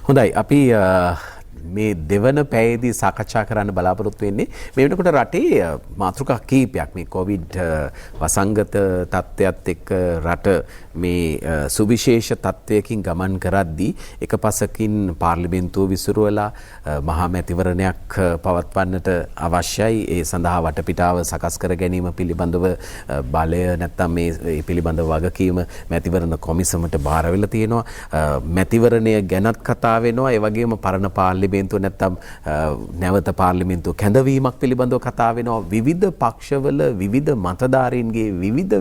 හොඳයි අපි මේ දෙවන පැයේදී සාකච්ඡා කරන්න බලාපොරොත්තු වෙන්නේ මේ වෙනකොට රටේ මාතෘකා කීපයක් මේ කොවිඩ් වසංගත තත්ත්වයක් එක්ක රට මේ සුවිශේෂ තත්ත්වයකින් ගමන් කරද්දී එක පසකින් පාර්ලිමේන්තුව විසිරුවලා මහා මැතිවරණයක් පවත්වන්නට අවශ්‍යයි ඒ සඳහා වටපිටාව සකස් කර ගැනීම පිළිබඳව බලය නැත්නම් මේ පිළිබඳව වගකීම මැතිවරණ කොමිසමට බාර වෙලා තියෙනවා මැතිවරණය ගැනත් කතා වෙනවා ඒ වගේම පරණ පාර්ලිමේන්තුව නැත්නම් නැවත පාර්ලිමේන්තුව කැඳවීමක් පිළිබඳව කතා වෙනවා විවිධ පක්ෂවල විවිධ මතධාරීන්ගේ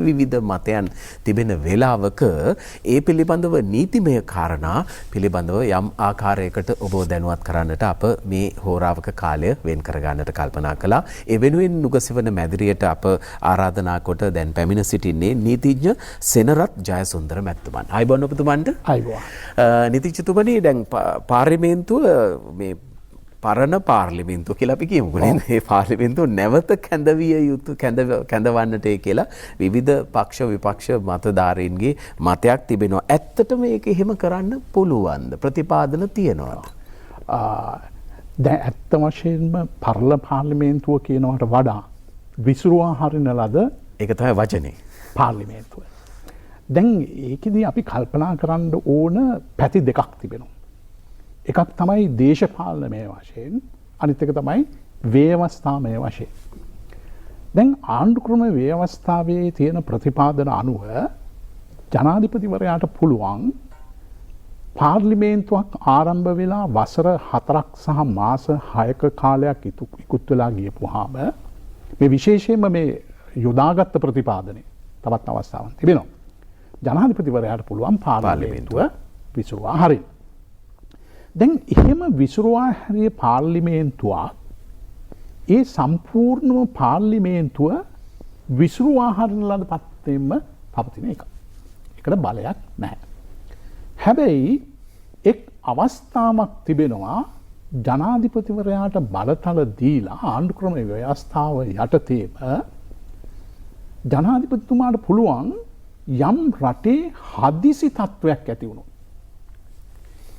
විවිධ මතයන් තිබෙන වෙලාවක ඒ පිළිබඳව නීතිමය කාරණා පිළිබඳව යම් ආකාරයකට ඔබ දැනුවත් කරන්නට අප මේ හෝරාවක කාලය වෙන් කර ගන්නට කල්පනා කළා ඒ වෙනුවෙන් නුගසෙවන මැදිරියට අප ආරාධනා කොට දැන් පැමිණ සිටින්නේ නීතිඥ සෙනරත් ජයසුන්දර මැතිතුමන්. ආයුබෝවන් ඔබතුමන්ට. ආයුබෝවන්. නීතිඥතුමනි දැන් පාර්ලිමේන්තුව මේ පරණ පාර්ලිමේන්තුව කියලා අපි කියමුකෝ නේද? මේ පාර්ලිමේන්තුව නැවත කැඳවිය යුතු කැඳවන්නට කියලා විවිධ පක්ෂ විපක්ෂ මතධාරීන්ගේ මතයක් තිබෙනවා. ඇත්තටම මේක එහෙම කරන්න පුළුවන්ද? ප්‍රතිපාදන තියනවාද? දැන් ඇත්ත වශයෙන්ම පරණ පාර්ලිමේන්තුව කියනවට වඩා විසිරුවා හරින ලද ඒක තමයි වචනේ. පාර්ලිමේන්තුව. දැන් ඒකෙදී අපි කල්පනා කරන්න ඕන පැති දෙකක් තිබෙනවා. එකක් තමයි දේශපාලනමය වශයෙන් අනිත් එක තමයි ව්‍යවස්ථාමය වශයෙන්. දැන් ආණ්ඩුක්‍රම ව්‍යවස්ථාවේ තියෙන ප්‍රතිපාදන අනුව ජනාධිපතිවරයාට පුළුවන් පාර්ලිමේන්තුවක් ආරම්භ වෙලා වසර 4ක් සහ මාස 6ක කාලයක් ඉක්ුත් වෙලා ගියපුවාම මේ විශේෂයෙන්ම මේ යොදාගත් ප්‍රතිපාදනය තවත් අවස්ථාවක් තිබෙනවා. ජනාධිපතිවරයාට පුළුවන් පාර්ලිමේන්තුව විසිරුවා හරින්න. දැන් එහෙම විසිරුවා හැරිය පාර්ලිමේන්තුවක් ඒ සම්පූර්ණම පාර්ලිමේන්තුව විසිරුවා හරින ලද පත්තෙන්ම පවතින එක. ඒකට බලයක් නැහැ. හැබැයි එක් අවස්ථාවක් තිබෙනවා ජනාධිපතිවරයාට බලතල දීලා ආණ්ඩුක්‍රම ව්‍යවස්ථාව යටතේම ජනාධිපතිතුමාට පුළුවන් යම් රටේ හදිසි තත්ත්වයක් ඇති වුණොත්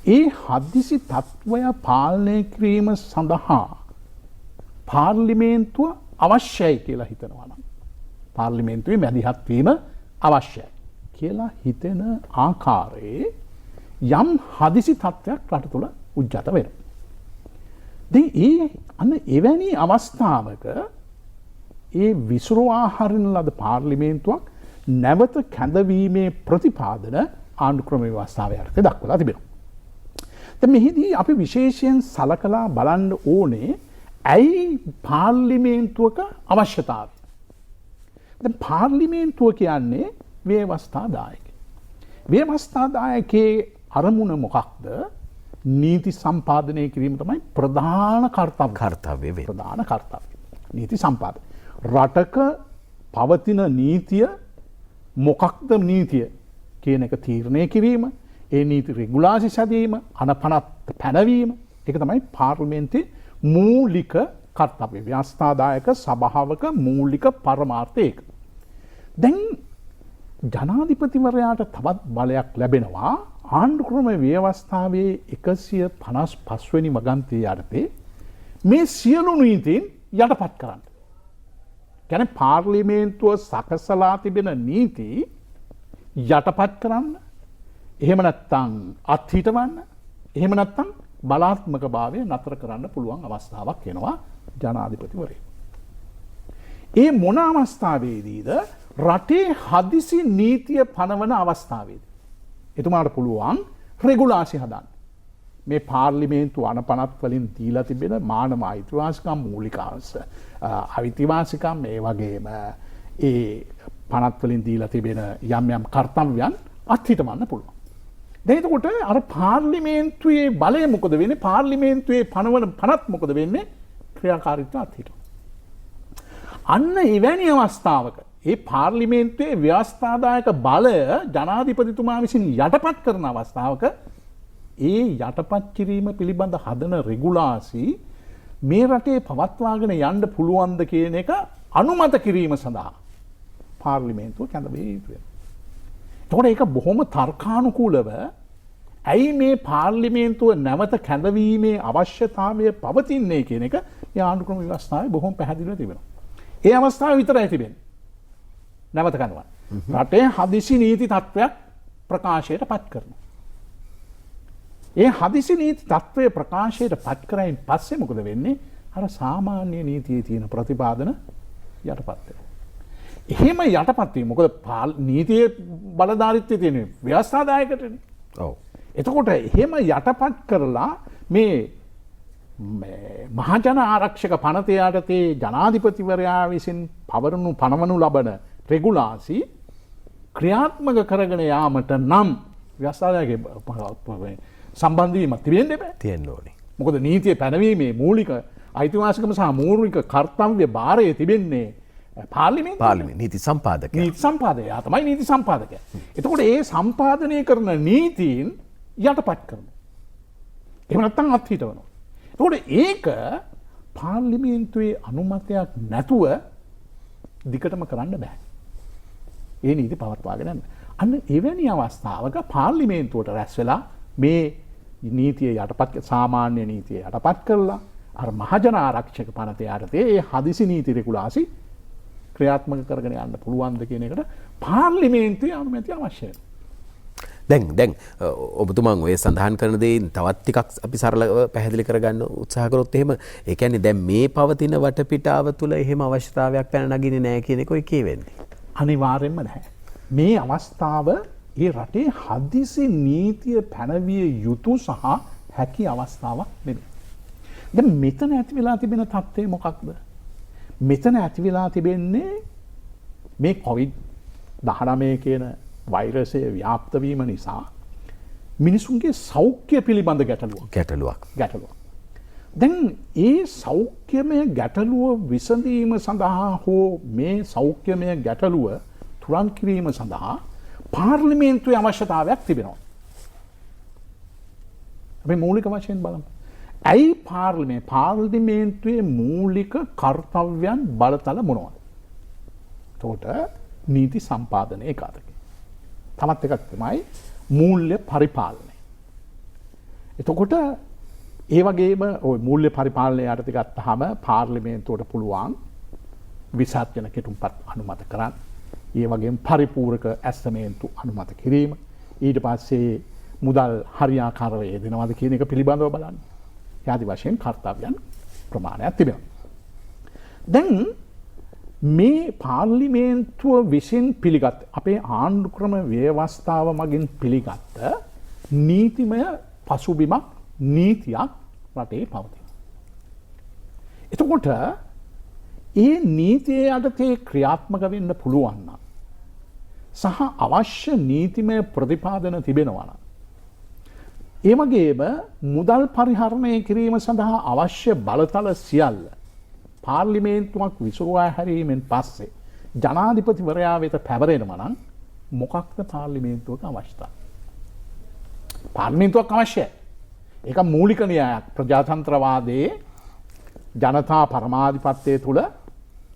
ඒ හදිසි තත්ත්වය පාලනය කිරීම සඳහා පාර්ලිමේන්තුව අවශ්‍යයි කියලා හිතනවා නම් පාර්ලිමේන්තුවේ මැදිහත් වීම අවශ්‍යයි කියලා හිතෙන ආකාරයේ යම් හදිසි තත්ත්වයක් රට තුළ උද්ගත වෙනවා. දැන් එවැනි අවස්ථාවක ඒ විසිරුවා හරින ලද පාර්ලිමේන්තුවක් නැවත කැඳවීමේ ප්‍රතිපාදන ආණ්ඩුක්‍රම ව්‍යවස්ථාව යටතේ දක්වලා තිබෙනවා. දැන් මෙහිදී අපි විශේෂයෙන් සලකලා බලන්න ඕනේ ඇයි පාර්ලිමේන්තුවක අවශ්‍යතාවය. දැන් පාර්ලිමේන්තුව කියන්නේ ව්‍යවස්ථාදායකයෙක්. ව්‍යවස්ථාදායකයේ අරමුණ මොකක්ද? නීති සම්පාදනය කිරීම තමයි ප්‍රධාන කර්තව්‍ය වේ. ප්‍රධාන කර්තව්‍ය. නීති සම්පාදනය. රටක පවතින නීතිය මොකක්ද නීතිය කියන එක තීරණය කිරීම ඒ නීති රෙගුලාසි සැදීම අනපනත් පැනවීම ඒක තමයි පාර්ලිමේන්තුවේ මූලික කර්තව්‍ය ව්‍යවස්ථාදායක සභාවක මූලික පරමාර්ථය ඒක. දැන් ජනාධිපතිවරයාට තවත් බලයක් ලැබෙනවා ආණ්ඩුක්‍රම ව්‍යවස්ථාවේ 155 වෙනි වගන්තිය යටතේ මේ සියලු නීතීන් යටපත් කරන්න. කියන්නේ පාර්ලිමේන්තුව සකසලා තිබෙන නීති යටපත් කරන්න එහෙම නැත්නම් අත්හිටවන්න එහෙම නැත්නම් බලාත්මක භාවය නතර කරන්න පුළුවන් අවස්ථාවක් එනවා ජනාධිපතිවරයෙක්. ඒ මොන අවස්ථාවේදීද? රටේ හදිසි නීතිය පනවන අවස්ථාවේදී. එතුමාට පුළුවන් රෙගුලාසි හදන්න. මේ පාර්ලිමේන්තු අනපනත් වලින් දීලා තිබෙන මානව අයිතිවාසිකම් මූලික අයිතිවාසිකම් ඒ වගේම ඒ පනත් වලින් දීලා තිබෙන යම් කර්තව්‍යයන් අත්හිටවන්න පුළුවන්. දැන් එතකොට අර පාර්ලිමේන්තුවේ බලය මොකද වෙන්නේ? පාර්ලිමේන්තුවේ පනවන පනත් මොකද වෙන්නේ? ක්‍රියාකාරීත්වය අත්හිටවන. අන්න එවැනි අවස්ථාවක ඒ පාර්ලිමේන්තුවේ ව්‍යවස්ථාදායක බලය ජනාධිපතිතුමා විසින් යටපත් කරන අවස්ථාවක ඒ යටපත් කිරීම පිළිබඳ හදන රෙගුලාසි මේ රටේ පවත්වාගෙන යන්න පුළුවන්ද කියන එක අනුමත කිරීම සඳහා පාර්ලිමේන්තුව කැඳවිය යුතුයි. එතකොට ඒක බොහොම තර්කානුකූලව ඇයි මේ පාර්ලිමේන්තුව නැවත කැඳවීමේ අවශ්‍යතාවය පවතින්නේ කියන එක ඒ ආණ්ඩුක්‍රම ව්‍යවස්ථාවේ බොහොම පැහැදිලිව තිබෙනවා. ඒ අවස්ථාව විතරයි තිබෙන්නේ. නැවත කනවා. රටේ හදිසි නීති තත්ත්වයක් ප්‍රකාශයට පත් කරනවා. ඒ හදිසි නීති තත්ත්වය ප්‍රකාශයට පත් කරයින් පස්සේ මොකද වෙන්නේ? අර සාමාන්‍ය නීතියේ තියෙන ප්‍රතිපාදන යටපත් වෙනවා. එහෙම යටපත් වීම මොකද නීතියේ බලධාරීත්වය තියෙන ව්‍යවස්ථාදායකටනේ. ඔව්. එතකොට එහෙම යටපත් කරලා මේ මහජන ආරක්ෂක පනත යටතේ ජනාධිපතිවරයා විසින් පනවනු ලබන රෙගුලාසි ක්‍රියාත්මක කරගෙන යාමට නම් ව්‍යවස්ථාදායකගේ සම්බන්ධවීමක් තිබෙන්න බෑ. තියෙන්න ඕනේ. මොකද නීතිය පැනවීමේ මූලික අයිතිවාසිකම සහ මූලික කර්තව්‍ය භාරය තිබෙන්නේ පාර්ලිමේන්තුවේ. නීති සම්පාදකයා. නීති සම්පාදකයා තමයි නීති සම්පාදකයා. එතකොට ඒ සම්පාදනය කරන නීතීන් යටපත් කරනවා. එහෙම නැත්නම් අත්හිටවනවා. එතකොට ඒක පාර්ලිමේන්තුවේ අනුමැතියක් නැතුව දිගටම කරන්න බෑ. ඒ නීති පවත්වාගෙන යන්න. අන්න එවැනි අවස්ථාවක පාර්ලිමේන්තුවට රැස් වෙලා මේ නීතිය යටපත් සාමාන්‍ය නීතිය යටපත් කරලා අර මහජන ආරක්ෂක පනත යටතේ ඒ හදිසි නීති රෙගුලාසි ක්‍රියාත්මක කරගෙන යන්න පුළුවන්ද කියන එකට පාර්ලිමේන්තුවේ අනුමැතිය අවශ්‍යයි. දැන් ඔබතුමන් ඔය සඳහන් කරන දේ තවත් ටිකක් අපි සරලව පැහැදිලි කරගන්න උත්සාහ කරොත් එහෙම ඒ කියන්නේ දැන් මේ පවතින වටපිටාව තුළ එහෙම අවශ්‍යතාවයක් පැන නගින්නේ නැහැ කියන එක ඔය කියවෙන්නේ. අනිවාර්යෙන්ම නැහැ. මේ අවස්ථාව ඒ රටේ හදිසි නීතිය පැනවිය යුතු සහ හැකි අවස්ථාවක් නෙමෙයි. දැන් මෙතන ඇති වෙලා තිබෙන තත්ත්වය මොකක්ද? මෙතන ඇති වෙලා තිබෙන්නේ මේ COVID-19 කියන වෛරසය ව්‍යාප්ත වීම නිසා මිනිසුන්ගේ සෞඛ්‍ය පිළිබඳ ගැටලුවක්. දැන් ඒ සෞඛ්‍යමය ගැටලුව විසඳීම සඳහා හෝ මේ සෞඛ්‍යමය ගැටලුව තුරන් කිරීම සඳහා පාර්ලිමේන්තුවේ අවශ්‍යතාවයක් තිබෙනවා. අපි මූලික වශයෙන් බලමු. ඇයි පාර්ලිමේන්තුවේ මූලික කර්තව්‍යයන් බලතල මොනවද? එතකොට නීති සම්පාදනය එකකට. තමත් එකක් තමයි මූල්‍ය පරිපාලනය. එතකොට ඒ වගේම ওই මූල්‍ය පරිපාලනය යටතේ ගත්තාම පාර්ලිමේන්තුවට පුළුවන් 20 ජන කෙටුම්පත් අනුමත කරන්න. ඒ වගේම පරිපූර්ණක ඇස්තමේන්තු අනුමත කිරීම. ඊට පස්සේ මුදල් හරියාකාරව යෙදෙනවද කියන එක පිළිබඳව බලන්න. ආදි වශයෙන් කර්තව්‍යයන් ප්‍රමාණයක් තිබෙනවා. දැන් මේ පාර්ලිමේන්තුව විසින් පිළිගත් අපේ ආණ්ඩුක්‍රම ව්‍යවස්ථාව මගින් පිළිගත්ත නීතිමය පසුබිමක් නීතියක් රටේ පවතිනවා. එතකොට ඒ නීතිය යටතේ ක්‍රියාත්මක වෙන්න පුළුවන් නම් සහ අවශ්‍ය නීතිමය ප්‍රතිපාදන තිබෙනවා නම් ඒ වගේම මුදල් පරිහරණය කිරීම සඳහා අවශ්‍ය බලතල සියල්ල පාර්ලිමේන්තුවක් විසුරුවා හැරීමෙන් පස්සේ ජනාධිපතිවරයා වෙත පැවරෙනවා නම් මොකක්ද පාර්ලිමේන්තුවක අවශ්‍යතාවය? පාර්ලිමේන්තුවක් අවශ්‍යයි. ඒක මූලික න්‍යායක්. ප්‍රජාතන්ත්‍රවාදයේ ජනතා පරමාධිපත්‍යය තුළ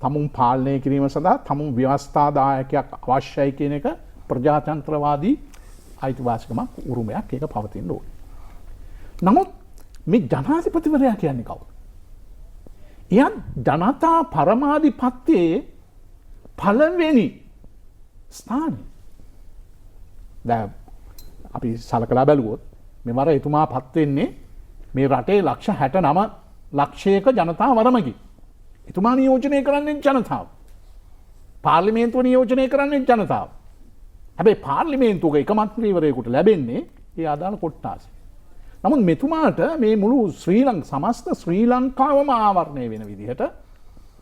තමුන් පාලනය කිරීම සඳහා තමුන් ව්‍යවස්ථාදායකයක් අවශ්‍යයි කියන එක ප්‍රජාතන්ත්‍රවාදී අයිතිවාසිකමක් උරුමයක් ඒක පවතින්න ඕනේ. නමුත් මේ ජනාධිපතිවරයා කියන්නේ කවුද? එයා ජනතා පරමාධිපත්‍යයේ පළවෙනි ස්ථානය. දැන් අපි සලකලා බැලුවොත් මෙවර එතුමා පත් වෙන්නේ මේ රටේ ලක්ෂ 69 ලක්ෂයක ජනතා වරමකි. එතුමා නියෝජනය කරන්නේ ජනතාව. පාර්ලිමේන්තුව නියෝජනය කරන්නේ ජනතාව. හැබැයි පාර්ලිමේන්තුවක එක මන්ත්‍රීවරයෙකුට ලැබෙන්නේ ඒ අදාළ කොට්ටාසය. නමුත් මෙතුමාට මේ මුළු සමස්ත ශ්‍රී ලංකාවම ආවරණය වෙන විදිහට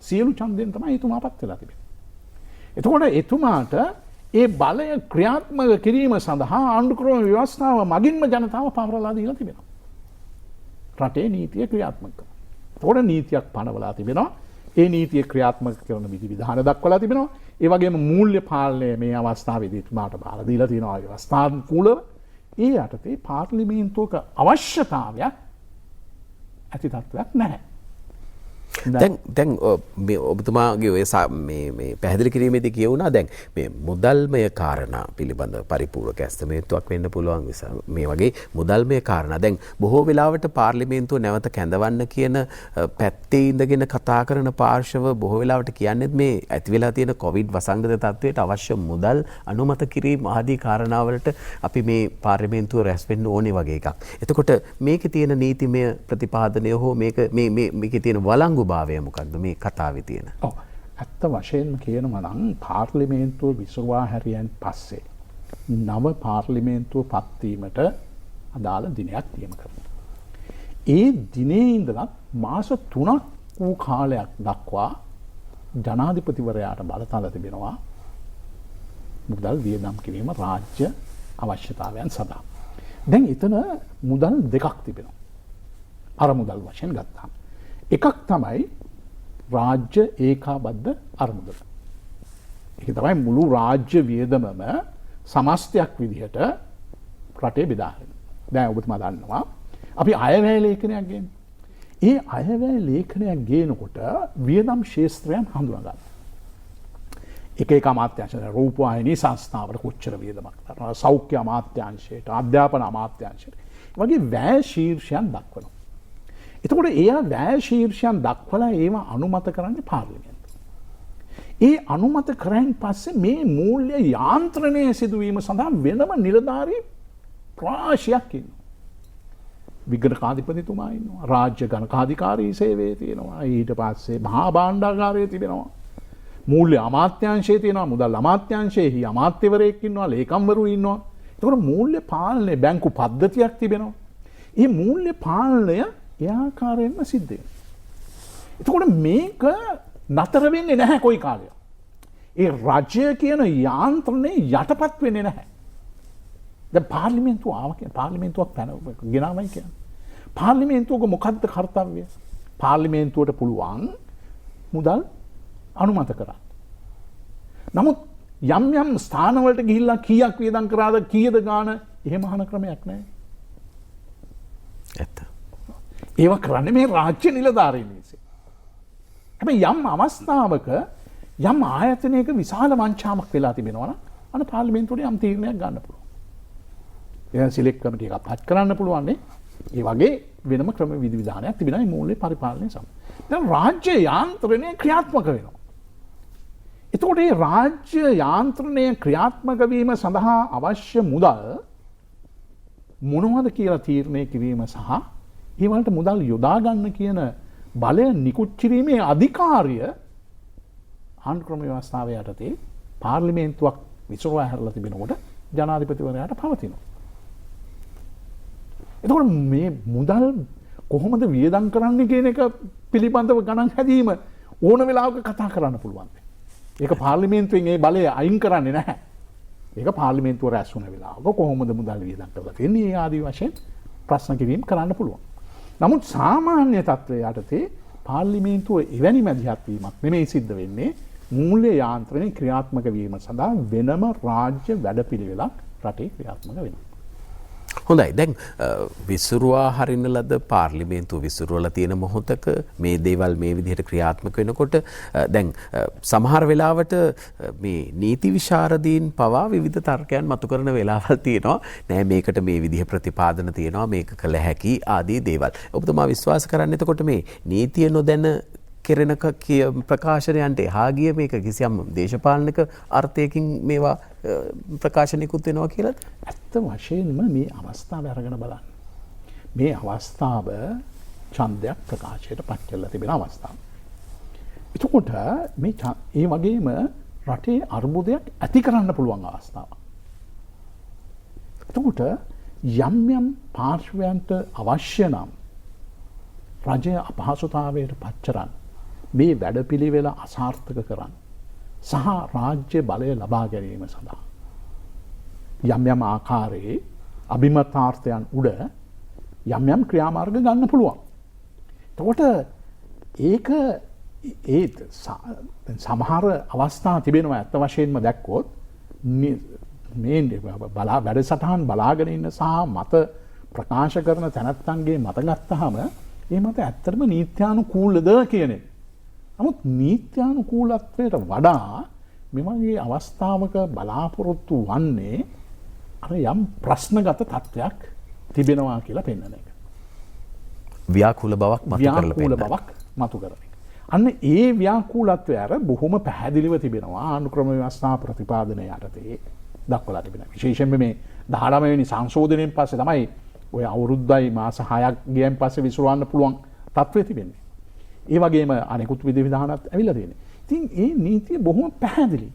සියලු ඡන්දයෙන් තමයි එතුමා පත් වෙලා තිබෙන්නේ. එතකොට එතුමාට ඒ බලය ක්‍රියාත්මක කිරීම සඳහා ආණ්ඩුක්‍රම ව්‍යවස්ථාව මගින්ම ජනතාව පවරලා දීලා තිබෙනවා. රටේ නීතිය ක්‍රියාත්මක කරනවා. එතකොට නීතියක් පනවලා තිබෙනවා. ඒ නීතිය ක්‍රියාත්මක කරන විධිවිධාන දක්වලා තිබෙනවා. ඒ වගේම මූල්‍ය පාලනය මේ අවස්ථාවේදී එතුමාට බාර දීලා තියෙනවා ව්‍යවස්ථානුකූලව. ඒ යටතේ පාර්ලිමේන්තුවක අවශ්‍යතාවයක් ඇති තත්ත්වයක් නැහැ. දැන් මේ ඔබතුමාගේ ඔය මේ පැහැදිලි කිරීමේදී කියවුණා දැන් මේ මුදල්මය කාරණා පිළිබඳ පරිපූර්ණක ඇස්තමේන්තුවක් වෙන්න පුළුවන් නිසා මේ වගේ මුදල්මය කාරණා දැන් බොහෝ වෙලාවට පාර්ලිමේන්තුව නැවත කැඳවන්න කියන පැත්තේ ඉඳගෙන කතා කරන පාර්ශව බොහෝ වෙලාවට කියන්නේ මේ ඇති වෙලා තියෙන කොවිඩ් වසංගත තත්ත්වයට අවශ්‍ය මුදල් අනුමත කිරීම ආදී කාරණාවලට අපි මේ පාර්ලිමේන්තුව රැස් වෙන්න ඕනේ වගේ එකක්. එතකොට මේකේ තියෙන නීතිමය ප්‍රතිපාදනය හෝ මේකේ තියෙන වළංගු භාවය මොකක්ද මේ කතාවේ තියෙන? ඔව්. ඇත්ත වශයෙන්ම කියනවා නම් පාර්ලිමේන්තුව විසුරුවා හැරියන් පස්සේ නව පාර්ලිමේන්තුව පත්වීමට අදාළ දිනයක් නියම කරනවා. ඒ දිනේ ඉඳලා මාස 3ක් වූ කාලයක් දක්වා ජනාධිපතිවරයාට බලතල තිබෙනවා මුදල් වියදම් කිරීම රාජ්‍ය අවශ්‍යතාවයන් සඳහා. දැන් එතන මුදල් දෙකක් තිබෙනවා. අර මුදල් වශයෙන් ගත්තාම. එකක් තමයි රාජ්‍ය ඒකාබද්ධ අරමුදල. ඒක තමයි මුළු රාජ්‍ය වියදමම සමස්තයක් විදිහට රටේ බෙදාගෙන. දැන් ඔබතුමා දන්නවා අපි අයවැය ලේඛනයක් ගේනවා. ඒ අයවැය ලේඛනයක් ගේනකොට වියදම් ශේෂ්ත්‍රයන් හඳුනා ගන්නවා. එක අමාත්‍යාංශ රූපවාහිනී සංස්ථාවට කොච්චර වියදමක් කරනවා, සෞඛ්‍ය අමාත්‍යාංශයට, අධ්‍යාපන අමාත්‍යාංශයට වගේ වැය ශීර්ෂයන් දක්වනවා. එතකොට ඒ වැය ශීර්ෂයන් දක්වලා ඒවා අනුමත කරන්නේ පාර්ලිමේන්තුව. ඒ අනුමත කරයින් පස්සේ මේ මූල්‍ය යාන්ත්‍රණය සිදුවීම සඳහා වෙනම නිලධාරී රාශියක් ඉන්නවා. විගණකාධිපතිතුමා ඉන්නවා, රාජ්‍ය ගණකාධිකාරී සේවයේ තියෙනවා, ඊට පස්සේ මහා භාණ්ඩාගාරයේ තිබෙනවා, මූල්‍ය අමාත්‍යාංශයේ තියෙනවා, මුදල් අමාත්‍යාංශයේහි අමාත්‍යවරයෙක් ඉන්නවා, ලේකම්වරු ඉන්නවා. එතකොට මූල්‍ය පාලනය බැංකු පද්ධතියක් තිබෙනවා. මේ මූල්‍ය පාලනය ඒ ආකාරයෙන්ම සිද්ධ වෙනවා. එතකොට මේක නතර වෙන්නේ නැහැ කොයි කාලයක්. ඒ රාජ්‍ය කියන යාන්ත්‍රණය යටපත් වෙන්නේ නැහැ. දැන් පාර්ලිමේන්තුව ආව කියන පාර්ලිමේන්තුවක් ගෙනාවයි කියන්නේ. පාර්ලිමේන්තුවක මොකද්ද කාර්යය? පාර්ලිමේන්තුවට පුළුවන් මුදල් අනුමත කරන්න. නමුත් යම් ස්ථානවලට ගිහිල්ලා කීයක් වියදම් කරාද කීයද ගාන එහෙම අහන ක්‍රමයක් නැහැ. ඇත්ත. ඒව කරන්නේ මේ රාජ්‍ය නිලධාරීන් විසින්. හැබැයි යම් අවස්ථාවක යම් ආයතනයක විශාල වංචාවක් වෙලා තිබෙනවා නම් අන්න පාර්ලිමේන්තුවේ යම් තීරණයක් ගන්න පුළුවන්. ඒ සිලෙක්ට් කමිටි එකක් පත් කරන්න පුළුවන් නේ. ඒ වගේ වෙනම ක්‍රම විධි විධානයක් තිබෙනවා මේ මූල්‍ය පරිපාලනය සමග. දැන් රාජ්‍ය යාන්ත්‍රණය ක්‍රියාත්මක වෙනවා. එතකොට මේ රාජ්‍ය යාන්ත්‍රණය ක්‍රියාත්මක වීම සඳහා අවශ්‍ය මුදල් මොනවද කියලා තීරණය කිරීම සහ ඒ වලට මුදල් යොදා ගන්න කියන බලය නිකුත් කිරීමේ අධිකාරිය ආණ්ඩුක්‍රම ව්‍යවස්ථාව යටතේ පාර්ලිමේන්තුවක් විසුරුවා හැරලා තිබෙනකොට ජනාධිපතිවරයාට පවතිනවා. එතකොට මේ මුදල් කොහොමද වියදම් කරන්නේ කියන එක පිළිබඳව ගණන් හැදීම ඕන වෙලාවක කතා කරන්න පුළුවන්. ඒක පාර්ලිමේන්තුවෙන් ඒ බලය අයින් කරන්නේ නැහැ. ඒක පාර්ලිමේන්තුව රැස් වුණ වෙලාවක කොහොමද මුදල් වියදම් කරලා තියෙන්නේ ඒ ආදී වශයෙන් ප්‍රශ්න කිරීම කරන්න පුළුවන්. නමුත් සාමාන්‍ය තත්ත්වයේ යටතේ පාර්ලිමේන්තුව එවැනි මැදිහත් වීමක් නෙමෙයි සිද්ධ වෙන්නේ. මූල්‍ය යාන්ත්‍රණය ක්‍රියාත්මක වීම සඳහා වෙනම රාජ්‍ය වැඩපිළිවෙලක් රටේ ක්‍රියාත්මක වෙනවා. හොඳයි. දැන් විසුරුවා හරින ලද පාර්ලිමේන්තුව විසුරුවලා තියෙන මොහොතක මේ දේවල් මේ විදිහට ක්‍රියාත්මක වෙනකොට දැන් සමහර වෙලාවට මේ නීති විශාරදීන් පවා විවිධ තර්කයන් මතු කරන වෙලාවල් තියෙනවා. නෑ මේකට මේ විදිහ ප්‍රතිපාදන තියෙනවා, මේක කළ හැකි ආදී දේවල්. ඔබතුමා විශ්වාස කරන්නේ එතකොට මේ නීතිය නොදැන කෙරෙන ප්‍රකාශනයන්ට එහා ගිය මේක කිසියම් දේශපාලනික අර්ථයකින් මේවා ප්‍රකාශනිකුත් වෙනවා කියලාද? ඇත්ත වශයෙන්ම මේ අවස්ථාව අරගෙන බලන්න. මේ අවස්ථාව ඡන්දයක් ප්‍රකාශයට පත් කරලා තිබෙන අවස්ථාව. එතකොට මේ ඒ වගේම රටේ අර්බුදයක් ඇති කරන්න පුළුවන් අවස්ථාවක්. එතකොට යම් පාර්ශ්වයන්ට අවශ්‍ය නම් රජය අපහසුතාවයට පත් කරන්න, මේ වැඩපිළිවෙල අසාර්ථක කරන්න සහ රාජ්‍ය බලය ලබා ගැනීම සඳහා යම් ආකාරයේ අභිමතාර්ථයන් උඩ යම් ක්‍රියාමාර්ග ගන්න පුළුවන්. එතකොට ඒක ඒ සමහර අවස්ථා තිබෙනවා. ඇත්ත වශයෙන්ම දැක්කොත් මේ වැඩසටහන් බලාගෙන ඉන්න සහ මත ප්‍රකාශ කරන තැනැත්තන්ගේ මත ගත්තාම ඒ මත ඇත්තටම නීත්‍යානුකූලද කියන එක. නමුත් නීත්‍යානුකූලත්වයට වඩා මෙවගේ අවස්ථාවක බලාපොරොත්තු වන්නේ අර යම් ප්‍රශ්නගත තත්ත්වයක් තිබෙනවා කියලා පෙන්වන එක. ව්‍යාකූල බවක් බවක් මතු කරන එක. අන්න ඒ ව්‍යාකූලත්වය අර බොහොම පැහැදිලිව තිබෙනවා ආණ්ඩුක්‍රම ව්‍යවස්ථා ප්‍රතිපාදනය යටතේ දක්වලා තිබෙනවා. විශේෂයෙන්ම මේ 19 වෙනි සංශෝධනයෙන් පස්සේ තමයි ඔය අවුරුද්දයි මාස 6ක් ගියන් පස්සේ විසුරවන්න පුළුවන් තත්ත්වය තිබෙන්නේ. ඒ වගේම අනෙකුත් විධිවිධානත් ඇවිල්ලා තියෙනවා. ඉතින් ඒ නීතිය බොහොම පැහැදිලි.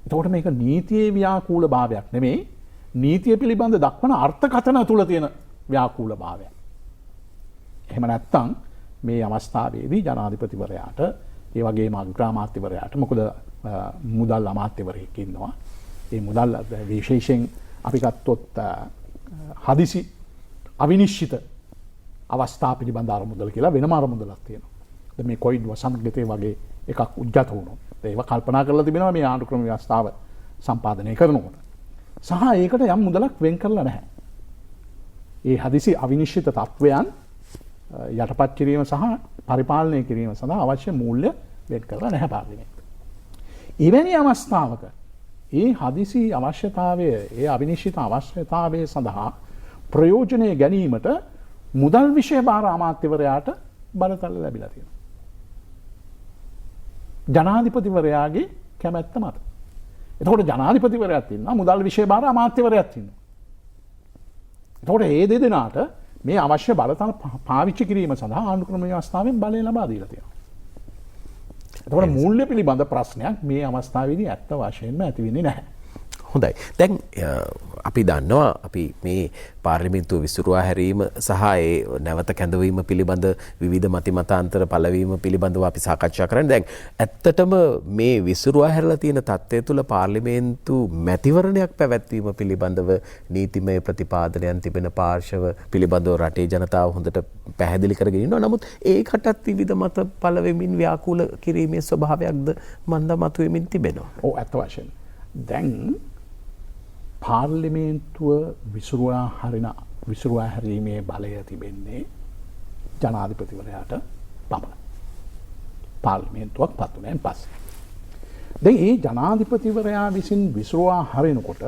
එතකොට මේක නීතියේ ව්‍යාකූල භාවයක් නෙමෙයි නීතිය පිළිබඳ දක්වන අර්ථකථන තුල තියෙන ව්‍යාකූල භාවයක්. එහෙම නැත්නම් මේ අවස්ථාවේදී ජනාධිපතිවරයාට ඒ වගේම අග්‍රාමාත්‍යවරයාට මොකද මුදල් අමාත්‍යවරයෙක් ඉන්නවා. ඒ මුදල් විශේෂයෙන් අපි ගත්තොත් හදිසි අවිනිශ්චිත අවස්ථා පිළිබඳ අරමුදල කියලා වෙනම අරමුදලක් තියෙනවා. දැන් මේ කොයිඩ් වසංගතය වගේ එකක් උද්ගත වුණොත් ඒව කල්පනා කරලා තිබෙනවා මේ ආණ්ඩුක්‍රම ව්‍යවස්ථාව සම්පාදනය කරනකොට. සහ ඒකට යම් මුදලක් වෙන් කරලා නැහැ. ඒ හදිසි අවිනිශ්චිත තත්වයන් යටපත් කිරීම සහ පරිපාලනය කිරීම සඳහා අවශ්‍ය මූල්‍ය වෙන් කරලා නැහැ පාර්ලිමේන්තුව. එවැනි අවස්ථාවක ඒ හදිසි අවශ්‍යතාවය ඒ අවිනිශ්චිත අවශ්‍යතාවය සඳහා ප්‍රයෝජනය ගැනීමට මුදල් විෂය භාර අමාත්‍යවරයාට බලතල ලැබිලා තියෙනවා. ජනාධිපතිවරයාගේ කැමැත්ත මත. එතකොට ජනාධිපතිවරයාත් ඉන්නවා මුදල් විෂය භාර අමාත්‍යවරයාත් ඉන්නවා. එතකොට මේ දෙදෙනාට මේ අවශ්‍ය බලතල පාවිච්චි කිරීම සඳහා ආණ්ඩුක්‍රම ව්‍යවස්ථාවෙන් බලය ලබා දීලා තියෙනවා. එතකොට මූල්‍ය පිළිබඳ ප්‍රශ්නයක් මේ අවස්ථාවේදී ඇත්ත වශයෙන්ම ඇති වෙන්නේ නැහැ. හොඳයි. දැන් අපි දන්නවා අපි මේ පාර්ලිමේන්තුව විසිරුවා හැරීම සහ ඒ නැවත කැඳවීම පිළිබඳ විවිධ මතිමතාන්තර පළවීම පිළිබඳව අපි සාකච්ඡා කරන්නේ. දැන් ඇත්තටම මේ විසිරුවා හැරලා තියෙන තත්ත්වය තුළ පාර්ලිමේන්තු මැතිවරණයක් පැවැත්වීම පිළිබඳව නීතිමය ප්‍රතිපාදනයන් තිබෙන පාර්ශව පිළිබඳව රටේ ජනතාව හොඳට පැහැදිලි කරගෙන ඉන්නවා. නමුත් ඒකටත් විවිධ මත පළවෙමින් ව්‍යාකූල කිරීමේ ස්වභාවයක්ද මන්ද මතුවෙමින් තිබෙනවා. ඔව් ඇත්ත වශයෙන්ම. දැන් පාර්ලිමේන්තුව විසිරුවා හැරීමේ බලය තිබෙන්නේ ජනාධිපතිවරයාට පමණයි. පාර්ලිමේන්තුවක් පත් වුණාන් පස්සේ. දැන් මේ ජනාධිපතිවරයා විසින් විසිරුවා හරිනකොට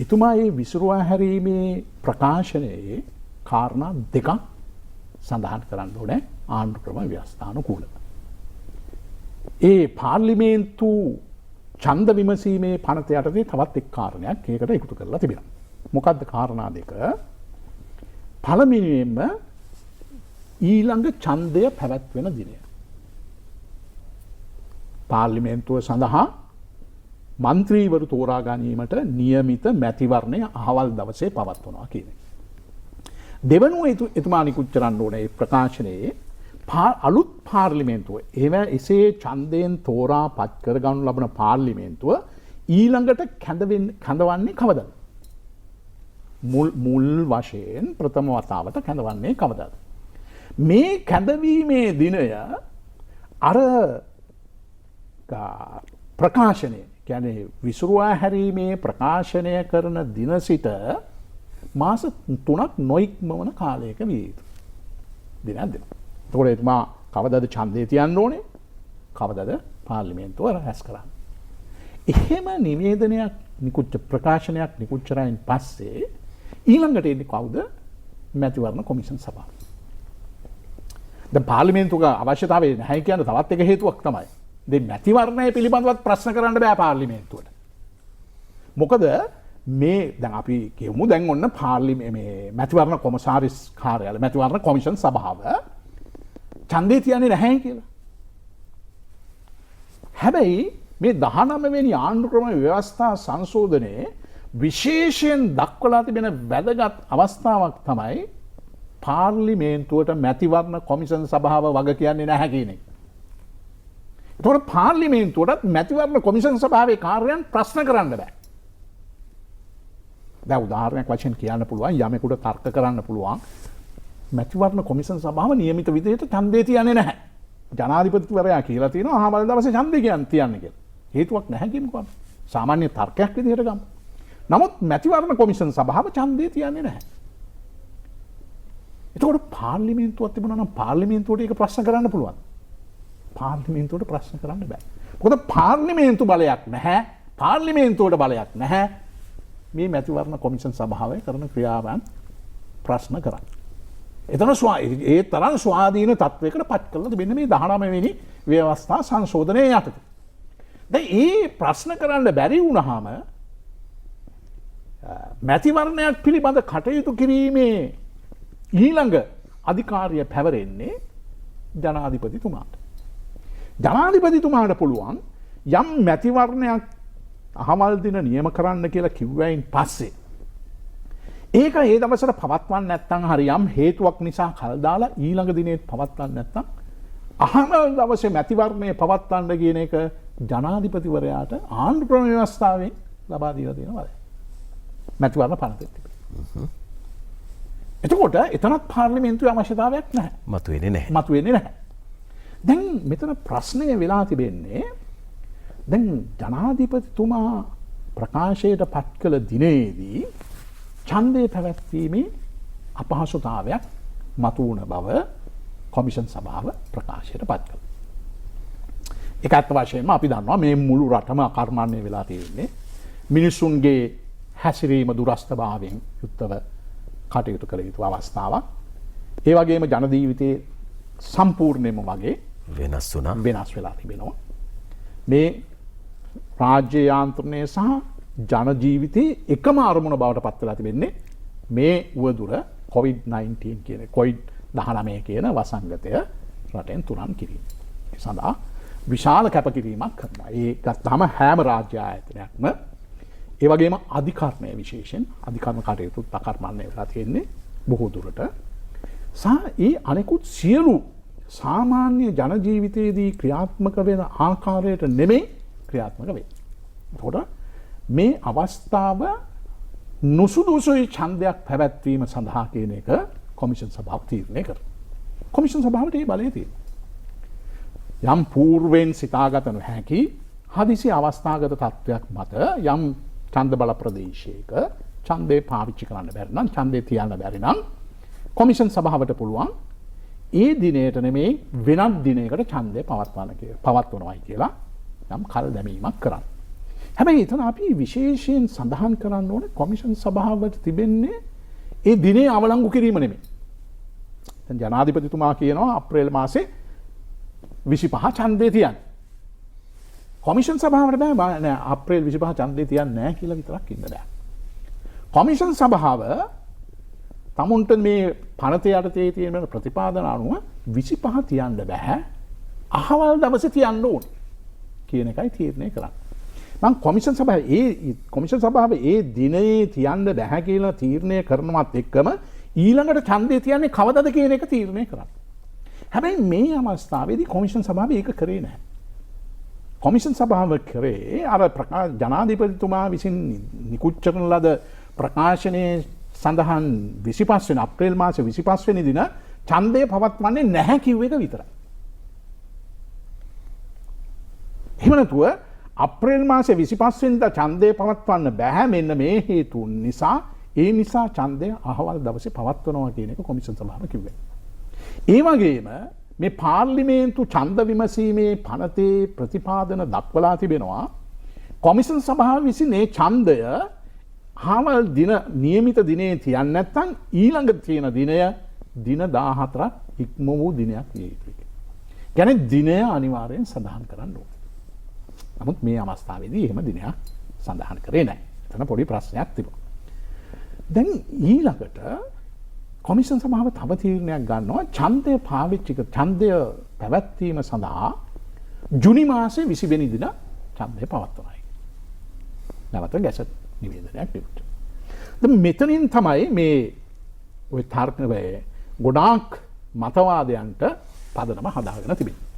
එතුමා මේ විසිරුවා හැරීමේ ප්‍රකාශනයේ කාරණා දෙකක් සඳහන් කරන්න ඕනේ ආණ්ඩුක්‍රම ව්‍යවස්ථානුකූලව. ඒ පාර්ලිමේන්තු ඡන්ද විමසීමේ පනත යටතේ තවත් එක් කාරණයක් ඒකට එකතු කරලා තිබෙනවා. මොකද්ද කාරණා දෙක? පළමුවෙන්ම ඊළඟ ඡන්දය පැවැත්වෙන දිනය. පාර්ලිමේන්තුව සඳහා മന്ത്രിවරු තෝරා ගැනීමට නියමිත මැතිවරණය අහවල් දවසේ පවත්වනවා කියන එක. දෙවනුව එතුමා නිකුත් කරන්න ඕනේ ප්‍රකාශනයේ අලුත් පාර්ලිමේන්තුව එසේ ඡන්දයෙන් තෝරා පත් කරගනු ලබන පාර්ලිමේන්තුව ඊළඟට කැඳවන්නේ කවදද? මුල් වශයෙන් ප්‍රථම වතාවට කැඳවන්නේ කවදද? මේ කැඳවීමේ දිනය අර ප්‍රකාශනය කියන්නේ විසිරුවා හැරීමේ ප්‍රකාශනය කරන දින සිට මාස 3ක් නොඉක්මවන කාලයක විය යුතුයි. දිනක් දෙනවා. එතකොට එතුමා කවදද ඡන්දය තියන්න ඕනේ? කවදද පාර්ලිමේන්තුව රැස් කරන්නේ? එහෙම නිවේදනයක් ප්‍රකාශනයක් නිකුත් කරායින් පස්සේ ඊළඟට එන්නේ කවුද? මැතිවරණ කොමිෂන් සභාව. දැන් පාර්ලිමේන්තුවක අවශ්‍යතාවය නැහැ කියන තවත් එක හේතුවක් තමයි. දැන් මැතිවරණය පිළිබඳව ප්‍රශ්න කරන්න බෑ පාර්ලිමේන්තුවට. මොකද මේ දැන් අපි කියමු දැන් ඔන්න මේ මැතිවරණ කොමසාරිස් කාර්යාලය මැතිවරණ කොමිෂන් සභාව ඡන්දේ තියන්නේ නැහැ කියලා. හැබැයි මේ 19 වෙනි ආණ්ඩුක්‍රම ව්‍යවස්ථා සංශෝධනයේ විශේෂයෙන් දක්වලා තිබෙන වැදගත් අවස්ථාවක් තමයි පාර්ලිමේන්තුවට මැතිවරණ කොමිෂන් සභාව වග කියන්නේ නැහැ කියන එක. ඒතකොට පාර්ලිමේන්තුවටත් මැතිවරණ කොමිෂන් සභාවේ කාර්යයන් ප්‍රශ්න කරන්න බෑ. දැන් උදාහරණයක් වශයෙන් කියන්න පුළුවන් යමෙකුට තර්ක කරන්න පුළුවන් මැතිවරණ කොමිෂන් සභාව නියමිත විදිහට ඡන්දේ තියන්නේ නැහැ. ජනාධිපතිවරයා කියලා තියෙනවා අහවල් දවසේ ඡන්දේ තියන්නේ කියලා. හේතුවක් නැහැ කියමුකෝ. සාමාන්‍ය තර්කයක් විදිහට ගමු. නමුත් මැතිවරණ කොමිෂන් සභාව ඡන්දේ තියන්නේ නැහැ. එතකොට පාර්ලිමේන්තුවක් තිබුණා නම් පාර්ලිමේන්තුවට ඒක ප්‍රශ්න කරන්න පුළුවන්. පාර්ලිමේන්තුවට ප්‍රශ්න කරන්න බෑ. මොකද පාර්ලිමේන්තු බලයක් නැහැ. පාර්ලිමේන්තුවට බලයක් නැහැ. මේ මැතිවරණ කොමිෂන් සභාවේ කරන ක්‍රියාවන් ප්‍රශ්න කරන්න. එතන ඒ තරම් ස්වාධීන තත්වයකට පත් කරලා තිබෙන්නේ මේ 19 වෙනි ව්‍යවස්ථා සංශෝධනය යටතේ. දැන් මේ ප්‍රශ්න කරන්න බැරි වුණාම මැතිවරණයක් පිළිබඳ කටයුතු කිරීමේ ඊළඟ අධිකාරිය පැවරෙන්නේ ජනාධිපතිතුමාට. ජනාධිපතිතුමාට පුළුවන් යම් මැතිවරණයක් අහවල් දින නියම කරන්න කියලා කිව්වයින් පස්සේ ඒක ඒ දවසට පවත්වන්න නැත්නම් හරි යම් හේතුවක් නිසා කල් දාලා ඊළඟ දිනේ පවත්වන්න නැත්නම් අහවල් දවසේ මැතිවරණය පවත්වන්න කියන එක ජනාධිපතිවරයාට ආණ්ඩු ක්‍රම ව්‍යවස්ථාවෙන් ලබා දීලා තියෙනවා. මැතිවරණ පනතේ තිබෙනවා. එතකොට එතනත් පාර්ලිමේන්තුවේ අවශ්‍යතාවයක් නැහැ. මතුවෙන්නේ නැහැ. දැන් මෙතන ප්‍රශ්නය වෙලා තිබෙන්නේ දැන් ජනාධිපතිතුමා ප්‍රකාශයට පත් කළ දිනේදී ඡන්දය පැවැත්වීමේ අපහසුතාවයක් මතු වුණ බව කොමිෂන් සභාව ප්‍රකාශයට පත් කළා. ඒක අත් වශයෙන්ම අපි දන්නවා මේ මුළු රටම අකර්මණ්‍ය වෙලා තියෙන්නේ මිනිසුන්ගේ හැසිරීම දුරස්ථභාවයෙන් යුක්තව කටයුතු කළ යුතු අවස්ථාවක්. ඒ වගේම ජන ජීවිතයේ සම්පූර්ණයෙන්ම වගේ වෙනස් වෙලා තිබෙනවා. මේ රාජ්‍ය යාන්ත්‍රණය සහ ජන ජීවිතයේ එකම අරමුණ බවට පත් වෙලා තිබෙන්නේ මේ උවදුර COVID-19 කියන COVID-19 කියන වසංගතය රටෙන් තුරන් කිරීම. ඒ සඳහා විශාල කැපකිරීමක් කරනවා. ඒ ගත්තාම හැම රාජ්‍ය ආයතනයක්ම ඒ වගේම අධිකරණය විශේෂයෙන් අධිකරණ කටයුතු අකර්මණ්‍ය වෙලා තියෙන්නේ බොහෝ දුරට. සහ ඒ අනෙකුත් සියලු සාමාන්‍ය ජන ජීවිතයේදී ක්‍රියාත්මක වෙන ආකාරයට නෙමෙයි ක්‍රියාත්මක වෙන්නේ. එතකොට මේ අවස්ථාව නුසුදුසුයි ඡන්දයක් පැවැත්වීම සඳහා කියන එක කොමිෂන් සභාව තීරණය කරනවා. කොමිෂන් සභාවට ඒ බලය තියෙනවා. යම් పూర్වෙන් සිතාගත නොහැකි හදිසි අවස්ථාගත තත්ත්වයක් මත යම් ඡන්ද බල ප්‍රදේශයක ඡන්දේ පාවිච්චි කරන්න බැරි නම් ඡන්දේ තියන්න බැරි නම් කොමිෂන් සභාවට පුළුවන් ඒ දිනයට නෙමෙයි වෙනත් දිනයකට ඡන්දය පවත්වනවායි කියලා යම් කල් දැමීමක් කරන්න. හැබැයි එතන අපි විශේෂයෙන් සඳහන් කරන්න ඕනේ කොමිෂන් සභාවට තිබෙන්නේ ඒ දිනේ අවලංගු කිරීම නෙමෙයි. දැන් ජනාධිපතිතුමා කියනවා අප්‍රේල් මාසේ 25 ඡන්දේ තියන්න. කොමිෂන් සභාවට බෑ නෑ අප්‍රේල් 25 ඡන්දේ තියන්නේ නෑ කියලා විතරක් ඉන්න බෑ. කොමිෂන් සභාව තමුන්ට මේ පනත යටතේ තියෙන ප්‍රතිපාදන අනුව 25 තියන්න බෑ. අහවල් දවසේ තියන්න ඕනේ කියන එකයි තීරණය කරන්නේ. මම කොමිෂන් සභාවේ ඒ දිනේ තියන්න බෑ කියලා තීරණය කරනවත් එක්කම ඊළඟට ඡන්දේ තියන්නේ කවදද කියන එක තීරණය කරන්නේ. හැබැයි මේ අවස්ථාවේදී කොමිෂන් සභාව ඒක කරේ නැහැ. කොමිෂන් සභාව කරේ අර ජනාධිපතිතුමා විසින් නිකුත් කරන ලද ප්‍රකාශනයේ සඳහන් 25 වෙනි අප්‍රේල් මාසේ 25 වෙනි දින ඡන්දය පවත්වන්නේ නැහැ කිව්ව එක විතරයි. එහෙම නැතුව අප්‍රේල් මාසේ 25 වෙනිදා ඡන්දය පවත්වන්න බෑ මෙන්න මේ හේතුන් නිසා ඒ නිසා ඡන්දය අහවල් දවසේ පවත්වනවා කියන එක කොමිෂන් සභාව කිව්වේ. ඒ වගේම මේ පාර්ලිමේන්තු ඡන්ද විමසීමේ පනතේ ප්‍රතිපාදන දක්වලා තිබෙනවා කොමිෂන් සභාව විසින් මේ ඡන්දය හාවල් දින නියමිත දිනේ තියන්නේ නැත්නම් ඊළඟ තියෙන දිනය දින 14ක් ඉක්ම වූ දිනයක් විය යුතුයි. කියන්නේ දිනය අනිවාර්යෙන් සඳහන් කරන්න ඕනේ. නමුත් මේ අවස්ථාවේදී එහෙම දිනයක් සඳහන් කරේ නැහැ. එතන පොඩි ප්‍රශ්නයක් තිබුණා. දැන් ඊළඟට කොමිෂන් සභාව තව තීරණයක් ගන්නවා ඡන්දය ඡන්දය පැවැත්වීම සඳහා ජුනි මාසේ 20 වෙනි දින ඡන්දය පවත්වනවා. නැවත ගැසට් නිවේදනයක් දෙන්න. දැන් මෙතනින් තමයි මේ ওই තර්කයේ ගොඩාක් මතවාදයන්ට පදනම හදාගෙන තිබෙන්නේ.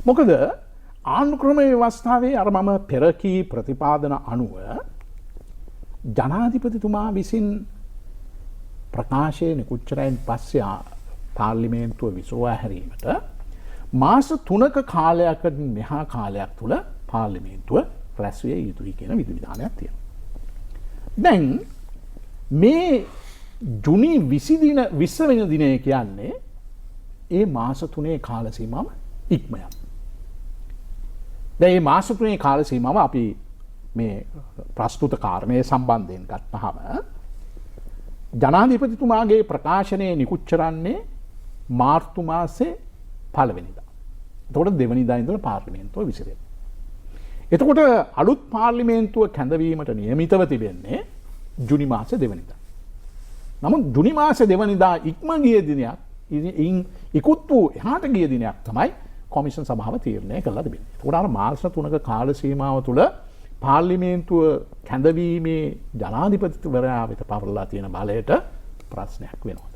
මොකද ආණ්ඩුක්‍රම ව්‍යවස්ථාවේ අර මම පෙර කී ප්‍රතිපාදන අනුව ජනාධිපතිතුමා විසින් ප්‍රකාශය නිකුත් කරයින් පස්සේ පාර්ලිමේන්තුව විසුරුවා හැරීමට මාස 3ක කාලයකට මෙහා කාලයක් තුල පාර්ලිමේන්තුව රැස් විය යුතුයි කියන විධිවිධානයක් තියෙනවා. දැන් මේ ජුනි 20 වෙනි දිනය කියන්නේ ඒ මාස 3 කාල සීමාව ඉක්ම යන. දැන් මේ මාස 3 කාල සීමාව අපි මේ ප්‍රස්තුත කාරණය සම්බන්ධයෙන් ගත්තහම ජනාධිපතිතුමාගේ ප්‍රකාශනය නිකුත් කරන්නේ මාර්තු මාසේ 1 වෙනිදා. එතකොට 2 වෙනිදා ඉඳලා පාර්ලිමේන්තුව විසිරෙනවා. එතකොට අලුත් පාර්ලිමේන්තුව කැඳවීමට නියමිතව තිබෙන්නේ ජුනි මාසේ 2 වෙනිදා. නමුත් ජුනි මාසේ 2 වෙනිදා ඉක්ම ගිය දිනයක් ඉක්ුත් වූ එහාට ගිය දිනයක් තමයි කොමිෂන් සභාව තීරණය කළා තිබෙන්නේ. එතකොට අර මාස 3ක කාල සීමාව තුළ පාර්ලිමේන්තුව කැඳවීමේ ජනාධිපතිවරයා වෙත පවරලා තියෙන බලයට ප්‍රශ්නයක් වෙනවා.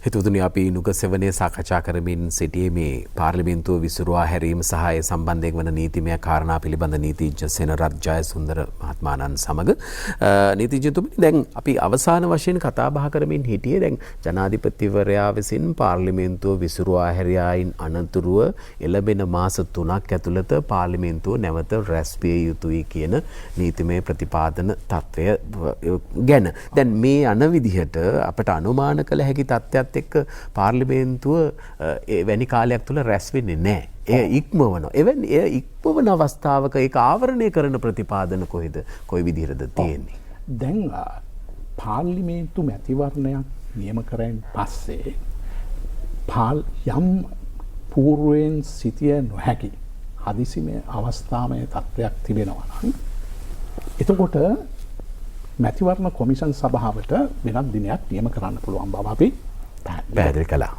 හිතුතුනි අපි නුගසෙවනේ සාකච්ඡා කරමින් සිටියේ මේ පාර්ලිමේන්තුව විසිරුවා හැරීම සහ ඒ සම්බන්ධයෙන් වන නීතිමය කාරණා පිළිබඳ නීතිඥ සෙනරත් ජයසුන්දර මහත්මයාණන් සමග නීතිඥතුමනි දැන් අපි අවසාන වශයෙන් කතා බහ කරමින් හිටියේ දැන් ජනාධිපතිවරයා විසින් පාර්ලිමේන්තුව විසිරුවා හැරියායින් අනතුරුව එළඹෙන මාස 3ක් ඇතුළත පාර්ලිමේන්තුව නැවත රැස් විය යුතුයි කියන නීතිමය ප්‍රතිපාදන තත්වය ගැන දැන් මේ අන විදිහට අපට අනුමාන කළ හැකි තත්ත්වයක් එක්ක පාර්ලිමේන්තුව වැනි කාලයක් තුළ රැස් වෙන්නේ නැහැ. එය ඉක්මවනවා. එවැනි එය ඉක්මවන අවස්ථාවක ඒක ආවරණය කරන ප්‍රතිපාදන කොයි විදිහටද තියෙන්නේ? දැන් පාර්ලිමේන්තු මැතිවරණයක් නියම කරයින් පස්සේ යම් පූර්වයෙන් සිටිය නොහැකි හදිසිමය අවස්ථාමය තත්ත්වයක් තිබෙනවා නම් එතකොට මැතිවරණ කොමිෂන් සභාවට වෙනත් දිනයක් නියම කරන්න පුළුවන් බව අපි පැහැදිලි කළා.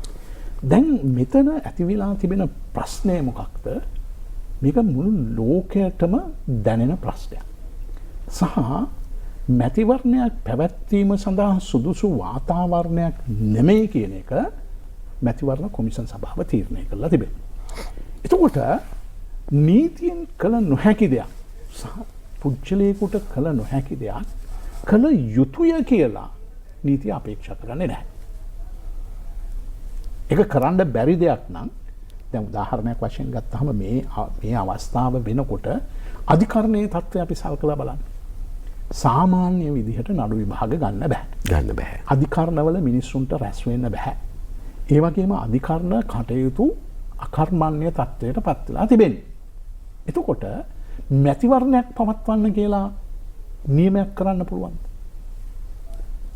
දැන් මෙතන ඇති වෙලා තිබෙන ප්‍රශ්නය මොකක්ද? මේක මුළු ලෝකයටම දැනෙන ප්‍රශ්නයක්. සහ මැතිවරණයක් පැවැත්වීම සඳහා සුදුසු වාතාවරණයක් නෙමෙයි කියන එක මැතිවරණ කොමිෂන් සභාව තීරණය කළා තිබෙනවා. එතකොට නීතියෙන් කළ නොහැකි දෙයක් සහ පුද්ගලයෙකුට කළ නොහැකි දෙයක් කළ යුතුය කියලා නීතිය අපේක්ෂා කරන්නේ නැහැ. ඒක කරන්න බැරි දෙයක් නම් දැන් උදාහරණයක් වශයෙන් ගත්තහම මේ අවස්ථාව වෙනකොට අධිකරණයේ තත්ත්වය අපි සල්කලා බලන්න. සාමාන්‍ය විදිහට නඩු විභාග ගන්න බෑ. අධිකරණවල මිනිස්සුන්ට රැස් වෙන්න බෑ. ඒ වගේම අධිකරණ කටයුතු අකර්මණ්‍ය තත්ත්වයට පත් වෙලා තිබෙන්නේ. එතකොට මැතිවරණයක් පවත්වන්න කියලා නියමයක් කරන්න පුළුවන්.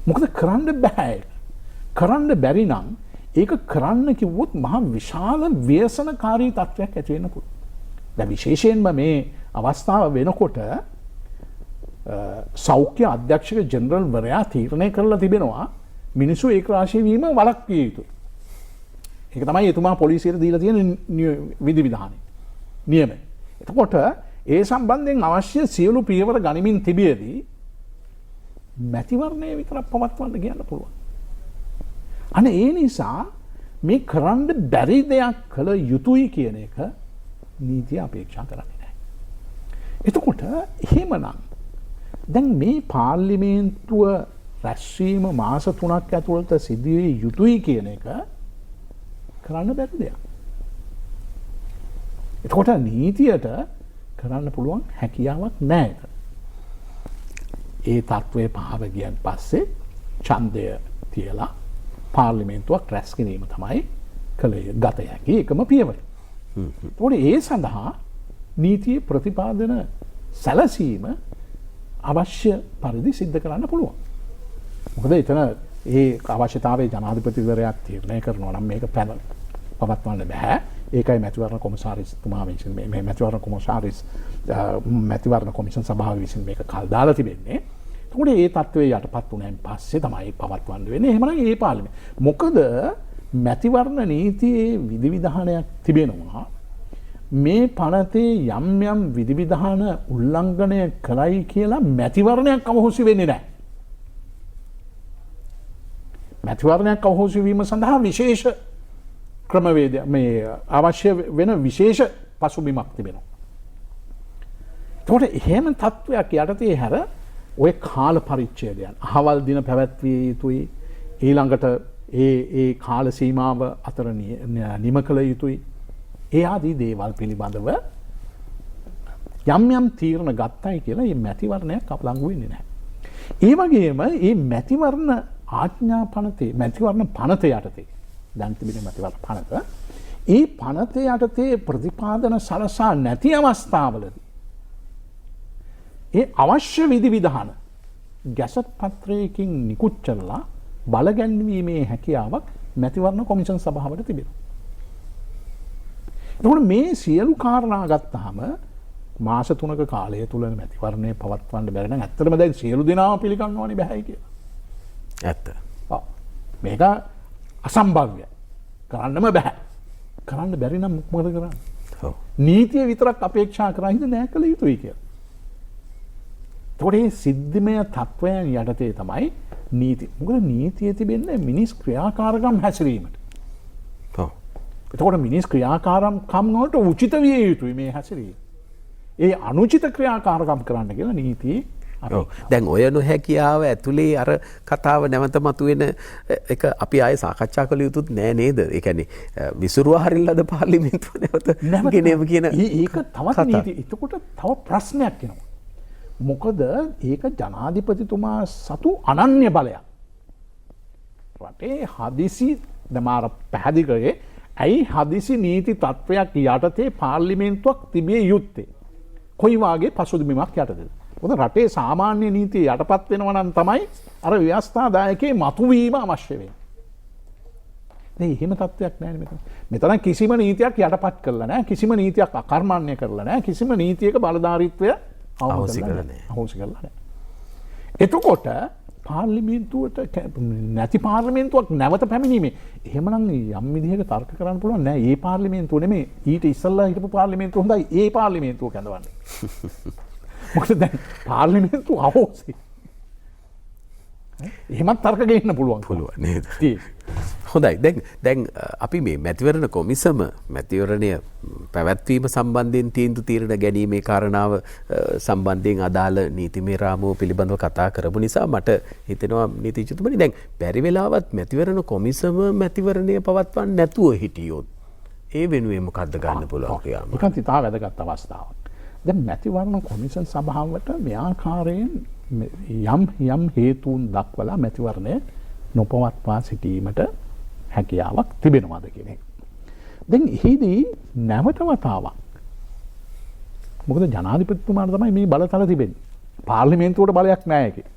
මොකද කරන්න බෑ. කරන්න බැරි නම් ඒක කරන්න කිව්වොත් මහා විශාල ව්‍යසනකාරී තත්ත්වයක් ඇති වෙන්න පුළුවන්. දැන් විශේෂයෙන්ම මේ අවස්ථාව වෙනකොට සෞඛ්‍ය අධ්‍යක්ෂක ජෙනරල් වරයා තීරණය කරලා තිබෙනවා මිනිස්සු ඒකරාශී වීම වළක්විය යුතුයි. ඒක තමයි එතුමා පොලිසියට දීලා තියෙන විධිවිධානය. නියමයි. එතකොට ඒ සම්බන්ධයෙන් අවශ්‍ය සියලු පියවර ගනිමින් තිබියදී මැතිවරණය විතරක් පවත්වන්න කියන්න පුළුවන්. අනේ ඒ නිසා මේ කරන්න බැරි දෙයක් කළ යුතුයි කියන එක නීතිය අපේක්ෂා කරන්නේ නැහැ. එතකොට එහෙමනම් දැන් මේ පාර්ලිමේන්තුව රැස්වීම මාස 3ක් ඇතුළත සිදුවිය යුතුයි කියන එක කරන්න බැරි දෙයක්. එතකොට නීතියට කරන්න පුළුවන් හැකියාවක් නැහැ. ඒ තත්ත්වය පහව ගියන් පස්සේ ඡන්දය තියලා පාර්ලිමේන්තුවක් රැස් කිරීම තමයි ගත හැකි එකම පියවර. ඒතකොට ඒ සඳහා නීතියේ ප්‍රතිපාදන සැලසීම අවශ්‍ය පරිදි සිද්ධ කරන්න පුළුවන්. මොකද එතන ඒ අවශ්‍යතාවයේ ජනාධිපතිවරයා තීරණය කරනවා නම් මේක පවත්වන්න බෑ. ඒකයි මැතිවරණ කොමසාරිස්තුමා විසින් මේ මැතිවරණ කොමිෂන් සභාව විසින් මේක කල් දාලා තිබෙන්නේ. එතකොට ඒ තත්ත්වයේ යටපත් වුණාන් පස්සේ තමයි පවත්වන්න වෙන්නේ. එහෙමනම් ඒ පාර්ලිමේන්තුව. මොකද මැතිවරණ නීතියේ විධිවිධානයක් තිබෙනවා. මේ පනතේ යම් යම් විධිවිධාන උල්ලංඝනය කරයි කියලා මැතිවරණයක් අවහොසි වෙන්නේ නැහැ. මැතිවරණයක් අවහොසි වීම සඳහා විශේෂ ක්‍රමවේද මේ අවශ්‍ය වෙන විශේෂ පසුබිමක් තිබෙනවා. එතකොට එහෙම තත්ත්වයක් යටතේ හැර ඔය කාල පරිච්ඡේදයන් අහවල් දින පැවැත්විය යුතුයි ඊළඟට ඒ කාල සීමාව අතර නිම කළ යුතුයි ඒ ආදී දේවල් පිළිබඳව යම් යම් තීරණ ගත්තයි කියලා මේ මැතිවරණයක් අපලංගු වෙන්නේ නැහැ. ඒ වගේම මේ මැතිවරණ ආඥා පනතේ මැතිවරණ පනත යටතේ දැන් තිබෙන මැතිවරණ පනත ඒ පනත යටතේ ප්‍රතිපාදන සලසා නැති අවස්ථාවලදී ඒ අවශ්‍ය විධි විධාන ගැසට් පත්‍රයකින් නිකුත් කරලා බලගැන්වීමේ හැකියාවක් මැතිවරණ කොමිෂන් සභාවට තිබෙනවා. එතකොට මේ සියලු කාරණා ගත්තාම මාස 3ක කාලය තුල මැතිවරණය පවත්වන්න බැරි නම් ඇත්තටම දැන් සියලු දෙනාම පිළිගන්නවනේ බෑයි කියලා. ඇත්ත. ඔව්. මේක අසම්භව්‍යයි. කරන්නම බෑ. කරන්න බැරි නම් මොකද කරන්නේ? ඔව්. නීතිය විතරක් අපේක්ෂා කරහින්ද නෑ කළ යුතුයි කියලා. එතකොට මේ සිද්ධිමය තත්වයන් යටතේ තමයි නීති. මොකද නීතිය තිබෙන්නේ මිනිස් ක්‍රියාකාරකම් හැසිරීමට. ඔව්. එතකොට මිනිස් ක්‍රියාකාරකම් වලට උචිත විය යුතුයි මේ හැසිරීම. ඒ අනුචිත ක්‍රියාකාරකම් කරන්න කියලා නීතියේ දැන් ඔය නොහැකියාව ඇතුලේ අර කතාව නැවත මතුවෙන එක අපි ආයේ සාකච්ඡා කළ යුතුත් නෑ නේද? ඒ කියන්නේ විසුරුවා හරිල්ලද පාර්ලිමේන්තුව නැවත ගෙනෙව කියන ඒක තවත් නීති. එතකොට තව ප්‍රශ්නයක් එනවා. මොකද ඒක ජනාධිපතිතුමා සතු අනන්‍ය බලයක්. රටේ හදිසි දමාර පැහැදිලි කරේ ඇයි හදිසි නීති තත්වයක් යටතේ පාර්ලිමේන්තුවක් තිබිය යුත්තේ? කොයි වාගේ පසුබිමක් යටතේද? මොකද රටේ සාමාන්‍ය නීතිය යටපත් වෙනවා නම් තමයි අර ව්‍යවස්ථාදායකේ මතුවීම අවශ්‍ය වෙන්නේ. දැන් එහෙම තත්ත්වයක් නැහැ මෙතන. මෙතන කිසිම නීතියක් යටපත් කරලා නැහැ. කිසිම නීතියක් අකර්මණ්‍ය කරලා නැහැ. කිසිම නීතියක බලධාරීත්වය අහෝසි කරලා නැහැ. එතකොට පාර්ලිමේන්තුවට නැති පාර්ලිමේන්තුවක් නැවත පැමිණීමේ එහෙමනම් යම් විදිහක තර්ක කරන්න පුළුවන් නෑ. ඒ පාර්ලිමේන්තුව නෙමෙයි ඊට ඉස්සෙල්ලා හිටපු පාර්ලිමේන්තුව හොඳයි. ඒ පාර්ලිමේන්තුව කැඳවන්න. මොකද දැන් පාර්ලිමේන්තුව අහෝසි. එහෙමත් තර්ක ගේන්න පුළුවන් නේද? හොඳයි. දැන් අපි මේ මැතිවරණ කොමිසම මැතිවරණය පැවැත්වීම සම්බන්ධයෙන් තීන්දුව ගැනීමේ කාරණාව සම්බන්ධයෙන් අදාළ නීතිමය රාමුව පිළිබඳව කතා කරපු නිසා මට හිතෙනවා නීතිඥතුමනි දැන් බැරි වෙලාවත් මැතිවරණ කොමිසම මැතිවරණය පවත්වන්න නැතුව හිටියොත් ඒ වෙනුවෙන් මොකද්ද ගන්න පුළුවන් ක්‍රියාව? ඒකත් ඉතා වැදගත් අවස්ථාවක්. දැන් මැතිවරණ කොමිසම් සභාවට මේ ආකාරයෙන් යම් හේතුන් දක්වලා මැතිවරණය නොපවත්වා සිටීමට හැකියාවක් තිබෙනවාද කියන එක. දැන් එහිදී නැවත වතාවක් මොකද ජනාධිපතිතුමාට තමයි මේ බලතල තිබෙන්නේ. පාර්ලිමේන්තුවට බලයක් නැහැ ඒකේ.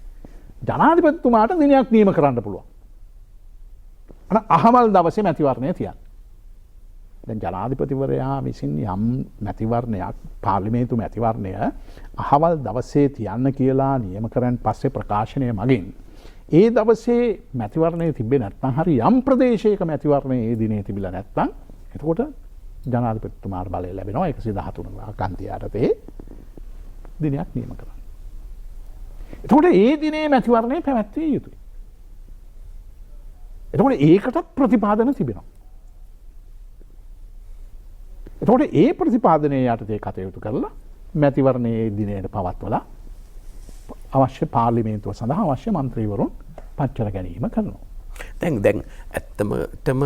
ජනාධිපතිතුමාට දිනයක් නියම කරන්න පුළුවන්. අහවල් දවසේ මැතිවරණය තියන්න. දැන් ජනාධිපතිවරයා විසින් යම් මැතිවරණයක් පාර්ලිමේන්තු මැතිවරණය අහවල් දවසේ තියන්න කියලා නියම කරන් පස්සේ ප්‍රකාශනය මගින් ඒ දවසේ මැතිවරණය තිබෙන්නේ නැත්නම් හරි යම් ප්‍රදේශයක මැතිවරණය ඒ දිනේ තිබිලා නැත්නම් එතකොට ජනාධිපතිතුමාට බලය ලැබෙනවා 113 කන්තිය යටතේ දිනයක් නියම කරන්න. එතකොට ඒ දිනේ මැතිවරණය පැවැත්විය යුතුයි. එතකොට ඒකටත් ප්‍රතිපාදන තිබෙනවා. එතකොට ඒ ප්‍රතිපාදනය යටතේ කටයුතු කරලා මැතිවරණයේ දිනයට පවත්වලා අවශ්‍ය පාර්ලිමේන්තුව සඳහා අවශ්‍ය මන්ත්‍රීවරුන් පත් කර ගැනීම කරනවා. දැන් ඇත්තමටම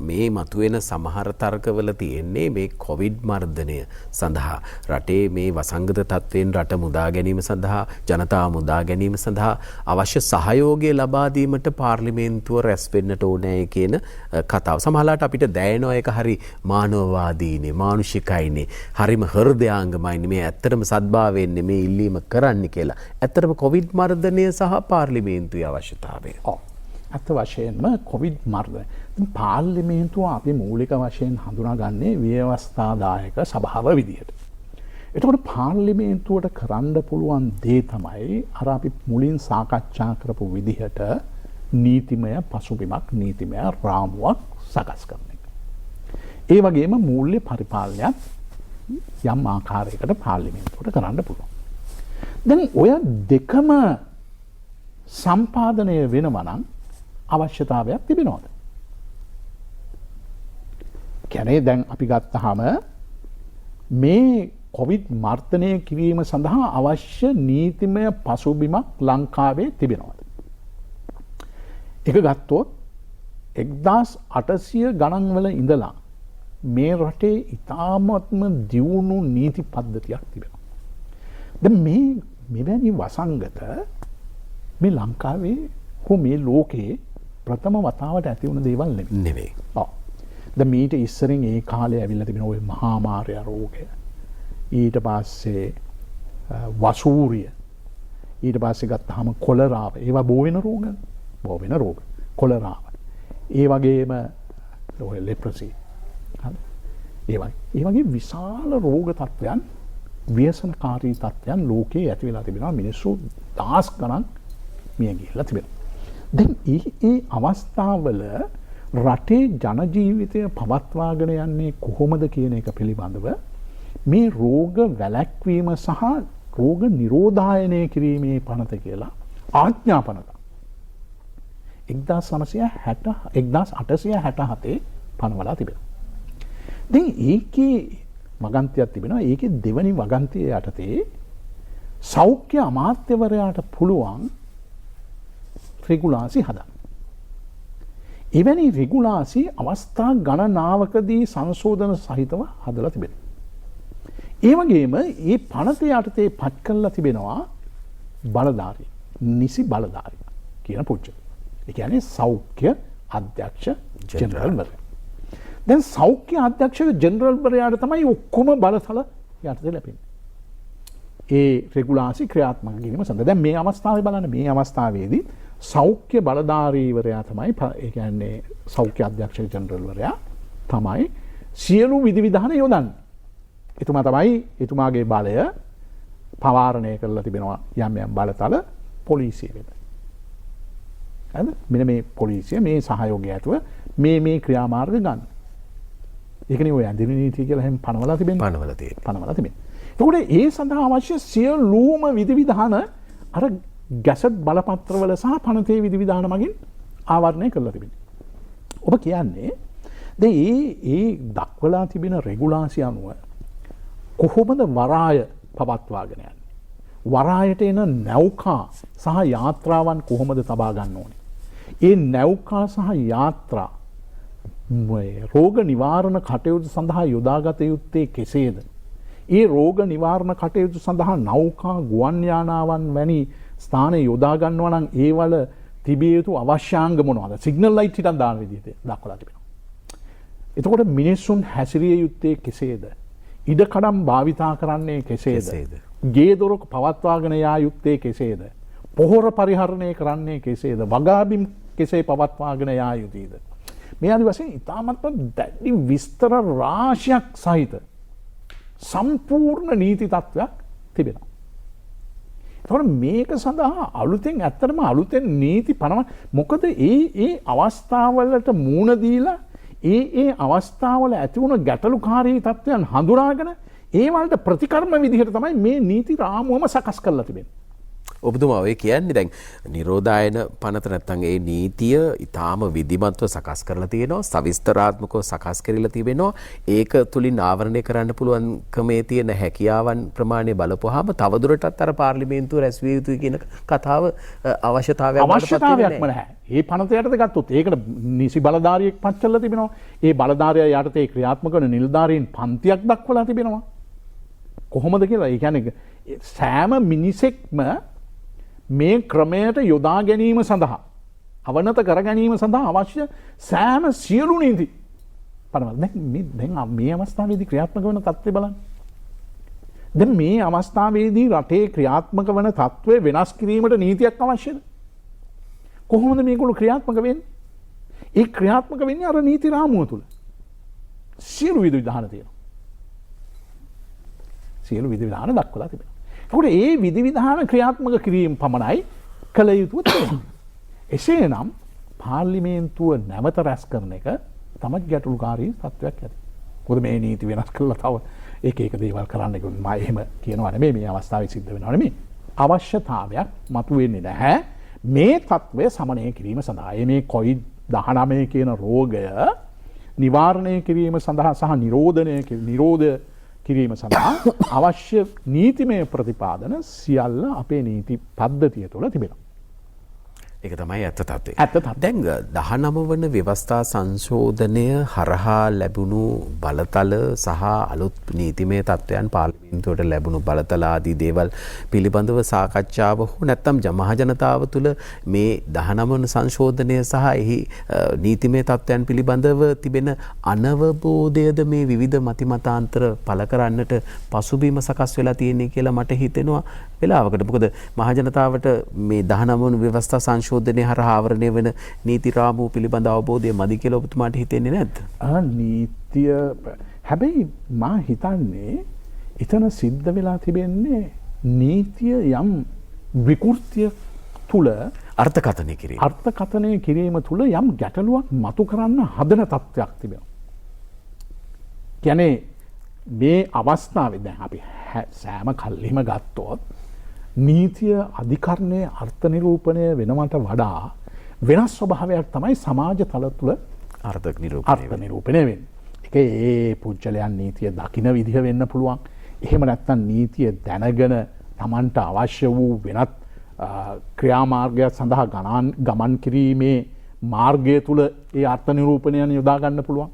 මේ මතුවෙන සමහර තර්කවල තියෙන්නේ මේ කොවිඩ් මර්ධනය සඳහා රටේ මේ වසංගත තත්ත්වයෙන් රට මුදා ගැනීම සඳහා ජනතාව මුදා ගැනීම සඳහා අවශ්‍ය සහයෝගය ලබා දීමට පාර්ලිමේන්තුව රැස් වෙන්නට ඕනෑ කියන කතාව. සමහරවිට අපිට දැනෙනවා ඒක හරි මානවවාදීනේ මානුෂිකයිනේ හරිම හෘදයාංගමයිනේ මේ ඇත්තටම සද්භාවයෙන් මේ ඉල්ලීම කරන්න කියලා. ඇත්තටම කොවිඩ් මර්ධනය සහ පාර්ලිමේන්තුවේ අවශ්‍යතාවය. ඇත්ත වශයෙන්ම කොවිඩ් මර්ධනය. පාර්ලිමේන්තුව අපි මූලික වශයෙන් හඳුනාගන්නේ ව්‍යවස්ථාදායක සභාව විදිහට. එතකොට පාර්ලිමේන්තුවට කරන්න පුළුවන් දේ තමයි අර අපි මුලින් සාකච්ඡා කරපු විදිහට නීතිමය පසුබිමක් නීතිමය රාමුවක් සකස් කරන එක. ඒ වගේම මූල්‍ය පරිපාලනයක් යම් ආකාරයකට පාර්ලිමේන්තුවට කරන්න පුළුවන්. දැන් ඔය දෙකම සම්පාදනය වෙනවා නම් අවශ්‍යතාවයක් තිබෙනවද? කියන්නේ දැන් අපි ගත්තාම මේ කොවිඩ් මර්ධනය කිරීම සඳහා අවශ්‍ය නීතිමය පසුබිමක් ලංකාවේ තිබෙනවද? ඒක ගත්තොත් 1800 ගණන් වල ඉඳලා මේ රටේ ඉතාමත්ම දියුණු නීති පද්ධතියක් තිබෙනවා. දැන් මේ මෙවැනි වසංගත මේ ලංකාවේ හෝ මේ ලෝකයේ ප්‍රථම වතාවට ඇති වුණ දේවල් නෙවෙයි. ද මීට ඉස්සරින් ඒ කාලේ ඇවිල්ලා තිබෙන ওই මහා මාරය රෝගය. ඊට පස්සේ වසූරිය. ඊට පස්සේ ගත්තාම කොලරාව. ඒවා බෝ වෙන රෝග. බෝ වෙන රෝග. කොලරාව. ඒ වගේම ඔය ලෙප්‍රසි. හරි. ඒ වගේ විශාල රෝග තත්ත්වයන් ව්‍යසනකාරී තත්ත්වයන් ලෝකයේ ඇති වෙලා තිබෙනවා. මිනිස්සු දහස් ගණන් මිය ගිහිල්ලා තිබෙනවා. දැන් ඒ අවස්ථාවල රටේ ජන ජීවිතය පවත්වාගෙන යන්නේ කොහොමද කියන එක පිළිබඳව මේ රෝග වැළැක්වීම සහ රෝග නිරෝධායනය කිරීමේ පනත කියලා ආඥා පනත 1867 පනවලා තිබෙනවා. දැන් ඒකේ වගන්තියක් තිබෙනවා. ඒකේ දෙවනි වගන්තිය යටතේ සෞඛ්‍ය අමාත්‍යවරයාට පුළුවන් රෙගුලාසි හදන්න. එවැනි රෙගුලාසි අවස්ථා ගණනාවකදී සංශෝධන සහිතව හදලා තිබෙනවා. ඒ වගේම මේ පනත යටතේ පත් කරලා තිබෙනවා බලධාරී, නිසි බලධාරී කියන පුජ්‍යල. ඒ කියන්නේ සෞඛ්‍ය අධ්‍යක්ෂ ජෙනරල්වරයා. දැන් සෞඛ්‍ය අධ්‍යක්ෂ ජෙනරල්වරයාට තමයි ඔක්කොම බලතල යටතේ ලැබෙන්නේ. ඒ රෙගුලාසි ක්‍රියාත්මක කිරීම සඳහා දැන් මේ අවස්ථාවේ බලන්න මේ අවස්ථාවේදී සෞඛ්‍ය බලධාරීවරයා තමයි ඒ කියන්නේ සෞඛ්‍ය අධ්‍යක්ෂ ජෙනරල්වරයා තමයි සියලු විධිවිධාන යොදන්නේ. එතුමා තමයි එතුමාගේ බලය පවාරණය කරලා තිබෙනවා යම් යම් බලතල පොලිසිය වෙත. හරිද? මෙන්න මේ පොලිසිය මේ සහයෝගය ඇතුව මේ ක්‍රියාමාර්ග ගන්න. ඒකනේ ඔය ඇඳිරි නීතිය කියලා හැම පනවලා තිබෙන්නේ. පනවලා තිබෙන්නේ. එතකොට ඒ සඳහා අවශ්‍ය සියලුම විධිවිධාන අර ගැසට් බලපත්‍රවල සහ පනතේ විධිවිධාන මගින් ආවරණය කරලා තිබෙනවා. ඔබ කියන්නේ දැන් ඒ දක්වලා තිබෙන රෙගුලාසි අනුව කොහොමද වරාය පවත්වාගෙන යන්නේ? වරායට එන නැව්කා සහ යාත්‍රාවන් කොහොමද තබා ගන්න ඕනේ? ඒ නැව්කා සහ යාත්‍රා රෝග නිවාරණ කටයුතු සඳහා යොදාගත යුත්තේ කෙසේද? ඒ රෝග නිවාරණ කටයුතු සඳහා නෞකා ගුවන් යානාවන් වැනි ස්ථාන යොදා ගන්නවා නම් ඒවල තිබිය යුතු අවශ්‍යාංග මොනවද? සිග්නල් ලයිට් හිටන් දාන විදිහට දක්වලා තිබෙනවා. එතකොට මිනිස්සුන් හැසිරිය යුත්තේ කෙසේද? ඉඩකඩම් භාවිතා කරන්නේ කෙසේද? ගේ දොරක පවත්වාගෙන යා යුත්තේ කෙසේද? පොහොර පරිහරණය කරන්නේ කෙසේද? වගාබිම් කෙසේ පවත්වාගෙන යා යුතුද? මේ ආදි වශයෙන් ඉතාමත්ම දැඩි විස්තර රාශියක් සහිත සම්පූර්ණ නීති තත්ත්වයක් තිබෙනවා. එතකොට මේක සඳහා අලුතෙන් නීති පනවන මොකද ඒ අවස්ථාවලට මූණ දීලා ඒ අවස්ථාවල ඇති වුණ ගැටලුකාරී තත්ත්වයන් හඳුනාගෙන ඒ වලට ප්‍රතිකර්ම විදිහට තමයි මේ නීති රාමුවම සකස් කරලා තිබෙන්නේ. ඔබතුමා ඔය කියන්නේ දැන් නිරෝධායන පනත නැත්තම් ඒ නීතිය ඊටාම විධිමත්ව සකස් කරලා තියෙනවා, සවිස්තරාත්මකව සකස් කරලා තිබෙනවා. ඒක තුලින් ආවරණය කරන්න පුළුවන්කමේ තියෙන හැකියාවන් ප්‍රමාණය බලපුවාම තවදුරටත් අර පාර්ලිමේන්තුව රැස්විය යුතුයි කියන කතාව අවශ්‍යතාවයක්ම නැහැ. මේ පනත යටතේ ගත්තොත් ඒකට නිසි බලධාරියෙක් පත් කරලා තිබෙනවා. ඒ බලධාරියා යටතේ ක්‍රියාත්මක කරන නිලධාරීන් පන්තියක් දක්වලා තිබෙනවා. කොහොමද කියලා? ඒ කියන්නේ සෑම මිනිසෙක්ම මේ ක්‍රමයට යොදා ගැනීම සඳහා අවනත කර ගැනීම සඳහා අවශ්‍ය සෑම සියලු නීති පනවලා දැන් මේ අවස්ථාවේදී ක්‍රියාත්මක වන තත්ත්වය බලන්න. දැන් මේ අවස්ථාවේදී රටේ ක්‍රියාත්මක වන තත්ත්වය වෙනස් කිරීමට නීතියක් අවශ්‍යද? කොහොමද මේගොල්ලෝ ක්‍රියාත්මක වෙන්නේ? ඒ ක්‍රියාත්මක වෙන්නේ අර නීති රාමුව තුල. සියලු විධිවිධාන තියෙනවා. සියලු විධිවිධාන දක්වලා තිබෙනවා. එතකොට ඒ විධිවිධාන ක්‍රියාත්මක කිරීම පමණයි කළ යුතුව තියෙන්නේ. එසේනම් පාර්ලිමේන්තුව නැවත රැස් කරන එක තමයි ගැටලුකාරී තත්ත්වයක් ඇති. මොකද මේ නීති වෙනස් කළා තව එක දේවල් කරන්න මම එහෙම කියනවා නෙමෙයි, මේ අවස්ථාවේ සිද්ධ වෙනවා නෙමෙයි. අවශ්‍යතාවයක් මතුවෙන්නේ නැහැ මේ තත්ත්වය සමනය කිරීම සඳහා. මේ COVID-19 කියන රෝගය නිවාරණය කිරීම සඳහා සහ නිරෝධ කිරීම සඳහා අවශ්‍ය නීතිමය ප්‍රතිපාදන සියල්ල අපේ නීති පද්ධතිය තුළ තිබෙනවා. ඒක තමයි ඇත්ත තත්ත්වය. ඇත්ත තත්ත්වය. දැන් 19 වන ව්‍යවස්ථා සංශෝධනය හරහා ලැබුණු බලතල සහ අලුත් නීතිමය තත්ත්වයන් පාර්ලිමේන්තුවට ලැබුණු බලතල ආදී දේවල් පිළිබඳව සාකච්ඡාව හෝ නැත්නම් මහ ජනතාව තුළ මේ 19 වන සංශෝධනය සහ එහි නීතිමය තත්ත්වයන් පිළිබඳව තිබෙන අනවබෝධයද මේ විවිධ මතිමතාන්තර පළ කරන්නට පසුබිම සකස් වෙලා තියෙන්නේ කියලා මට හිතෙනවා වෙලාවකට. මොකද මහ ජනතාවට මේ 19 වන ව්‍යවස්ථා සංශෝධනය හරහා ආවරණය වෙන නීති රාමුව පිළිබඳ අවබෝධය මදි කියලා ඔබතුමාට හිතෙන්නේ නැද්ද? නීතිය හැබැයි මා හිතන්නේ එතන සිද්ධ වෙලා තිබෙන්නේ නීතිය යම් විකෘතිය තුල අර්ථකථනය කිරීම තුල යම් ගැටලුවක් මතු කරන්න හදන තත්ත්වයක් තිබෙනවා. කියන්නේ මේ අවස්ථාවේ දැන් අපි සෑම කල්ලිම ගත්තොත් නීතිය අධිකරණයේ අර්ථ නිරූපණය වෙනවට වඩා වෙනස් ස්වභාවයක් තමයි සමාජ තල තුළ අර්ථ නිරූපණය වෙන්නේ. ඒක ඒ පුජ්‍යලයන් නීතිය දකින විදිහ වෙන්න පුළුවන්. එහෙම නැත්නම් නීතිය දැනගෙන Tamanට අවශ්‍ය වූ වෙනත් ක්‍රියාමාර්ගයක් සඳහා ගමන් කිරීමේ මාර්ගය තුළ ඒ අර්ථ නිරූපණයන් යොදා ගන්න පුළුවන්.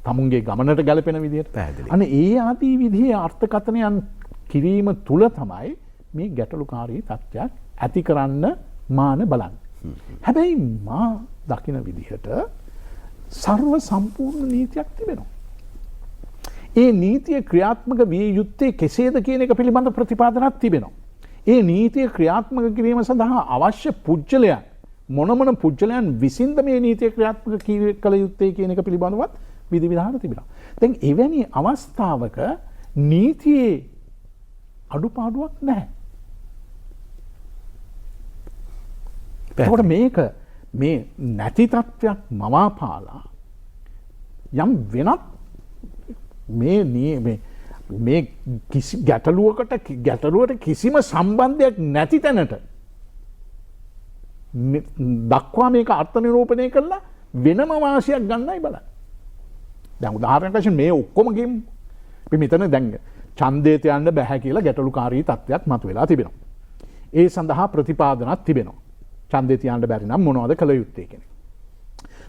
තමුන්ගේ ගමනට ගැලපෙන විදිහට. අනේ ඒ ආදී විදිහේ අර්ථකථනයන් කිරීම තුළ තමයි මේ ගැටලුකාරී තත්ත්වයක් ඇති කරන්න මාන බලන්නේ. හැබැයි මා දකින විදිහට සර්ව සම්පූර්ණ නීතියක් තිබෙනවා. ඒ නීතිය ක්‍රියාත්මක විය යුත්තේ කෙසේද කියන එක පිළිබඳ ප්‍රතිපාදනක් තිබෙනවා. ඒ නීතිය ක්‍රියාත්මක කිරීම සඳහා අවශ්‍ය පුජ්‍යලයන් මොන පුජ්‍යලයන් විසින්ද මේ නීතිය ක්‍රියාත්මක කළ යුත්තේ කියන එක පිළිබඳවත් විධිවිධාන තිබෙනවා. දැන් එවැනි අවස්ථාවක නීතියේ අඩුපාඩුවක් නැහැ. එතකොට මේක මේ නැති තත්ත්වයක් මවාපාලා යම් වෙනත් මේ කිසි ගැටලුවට කිසිම සම්බන්ධයක් නැති තැනට දක්වා මේක අර්ථ නිරූපණය කරලා වෙනම වාසියක් ගන්නයි බලන්නේ. දැන් උදාහරණයක් වශයෙන් මේ ඔක්කොම ගෙම් අපි මෙතන දැන් ඡන්දය තියන්න බෑ කියලා ගැටලුකාරී තත්ත්වයක් මතුවලා තිබෙනවා. ඒ සඳහා ප්‍රතිපාදනක් තිබෙනවා. ඡන්දය තියන්න බැරි නම් මොනවද කළ යුත්තේ කියන එක.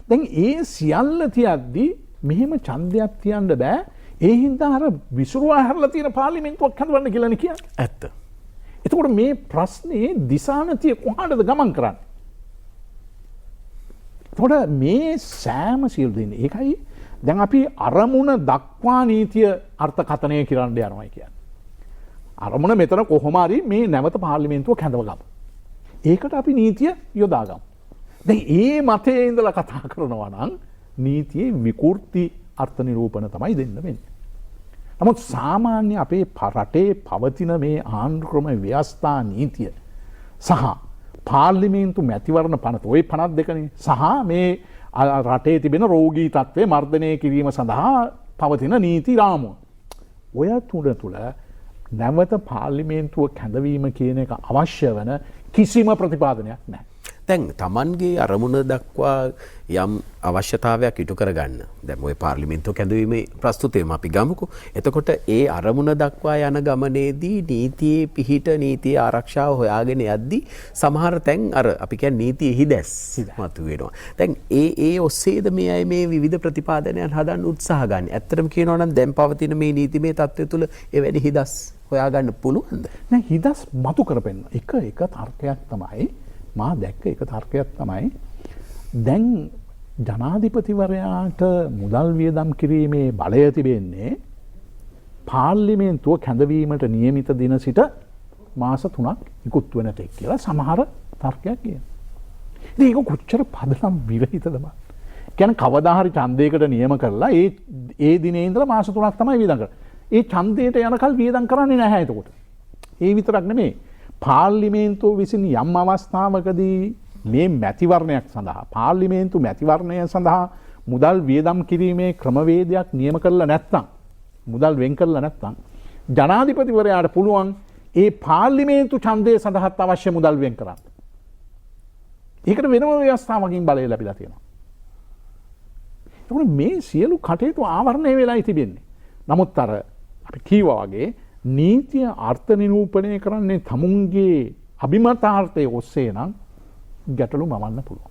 දැන් ඒ සියල්ල තියද්දී මෙහෙම ඡන්දයක් තියන්න බෑ. ඒ හින්දා අර විසිරුවා හැරලා තියෙන පාර්ලිමේන්තුවක් හදවන්න කියලානේ කියන්නේ. ඇත්ත. එතකොට මේ ප්‍රශ්නේ දිසානතිය කොහාටද ගමන් කරන්නේ? එතකොට මේ සෑම සියලු දෙන්නේ ඒකයි දැන් අපි අරමුණ දක්වා නීතිය අර්ථකථනය කරන්න යනවා කියන්නේ. අරමුණ මෙතන කොහොම හරි මේ නැවත පාර්ලිමේන්තුවක් හැදවගමු. ඒකට අපි නීතිය යොදාගමු. දැන් ඒ මතයේ ඉඳලා කතා කරනවා නම් නීතියේ විකෘති අර්ථ නිරූපණ තමයි දෙන්න වෙන්නේ. නමුත් සාමාන්‍ය අපේ රටේ පවතින මේ ආණ්ඩුක්‍රම ව්‍යවස්ථා නීතිය සහ පාර්ලිමේන්තු මැතිවරණ පනත ওই 52නේ සහ මේ රටේ තිබෙන රෝගී තත්ත්වය මර්ධනය කිරීම සඳහා පවතින නීති රාමුව. ඔය තුළ නැවත පාර්ලිමේන්තුව කැඳවීම කියන එක අවශ්‍ය වන කිසිම ප්‍රතිපාදනයක් නැහැ. දැන් Tamanගේ අරමුණ දක්වා යම් අවශ්‍යතාවයක් ඉටු කරගන්න. දැන් ওই පාර්ලිමේන්තුව කැඳවීමේ ප්‍රස්තුතයම අපි ගමුකෝ. එතකොට ඒ අරමුණ දක්වා යන ගමනේදී නීතියේ පිහිට නීතිය ආරක්ෂාව හොයාගෙන යද්දී සමහර තැන් අර අපි කියන්නේ නීතියේ හිදැස් මතුවෙනවා. දැන් ඒ ඔස්සේද මේ අය මේ විවිධ ප්‍රතිපාදනයන් හදන්න උත්සාහ ගන්න. ඇත්තටම කියනවා නම් දැන් පවතින මේ නීතිමය තත්ත්වය තුළ එවැනි හිදස් හොයාගන්න පුළුවන්ද? නෑ හිදස් මතු කරපෙන්න. එක තර්කයක් තමයි මා දැක්ක එක තර්කයක් තමයි දැන් ජනාධිපතිවරයාට මුදල් වියදම් කිරීමේ බලය තිබෙන්නේ පාර්ලිමේන්තුව කැඳවීමට නියමිත දින සිට මාස 3ක් ඉක්ුත් වෙන තෙක් කියලා සමහර තර්කයක් කියනවා. ඉතින් ඒක කොච්චර පදනම් විරහිතද බං. කියන්නේ කවදා හරි ඡන්දයකට නියම කරලා ඒ දිනේ ඉඳලා මාස 3ක් තමයි වියදම් කරන්නේ. ඒ ඡන්දයට යනකල් වියදම් කරන්නේ නැහැ එතකොට. ඒ විතරක් නෙමෙයි පාර්ලිමේන්තුව විසින් යම් අවස්ථාවකදී මේ මැතිවරණයක් සඳහා පාර්ලිමේන්තු මැතිවරණය සඳහා මුදල් වියදම් කිරීමේ ක්‍රමවේදයක් නියම කරලා නැත්නම් මුදල් වෙන් කරලා නැත්නම් ජනාධිපතිවරයාට පුළුවන් ඒ පාර්ලිමේන්තු ඡන්දය සඳහාත් අවශ්‍ය මුදල් වෙන් කරන්න. ඒකට වෙනම ව්‍යවස්ථාවකින් බලය ලැබිලා තියෙනවා. ඒකෝනේ මේ සියලු කටයුතු ආවරණය වෙලායි තිබෙන්නේ. නමුත් අර අපි කීවා වගේ නීතිය අර්ථ නිරූපණය කරන්නේ තමුන්ගේ අභිමතාර්ථය ඔස්සේ නම් ගැටලු මවන්න පුළුවන්.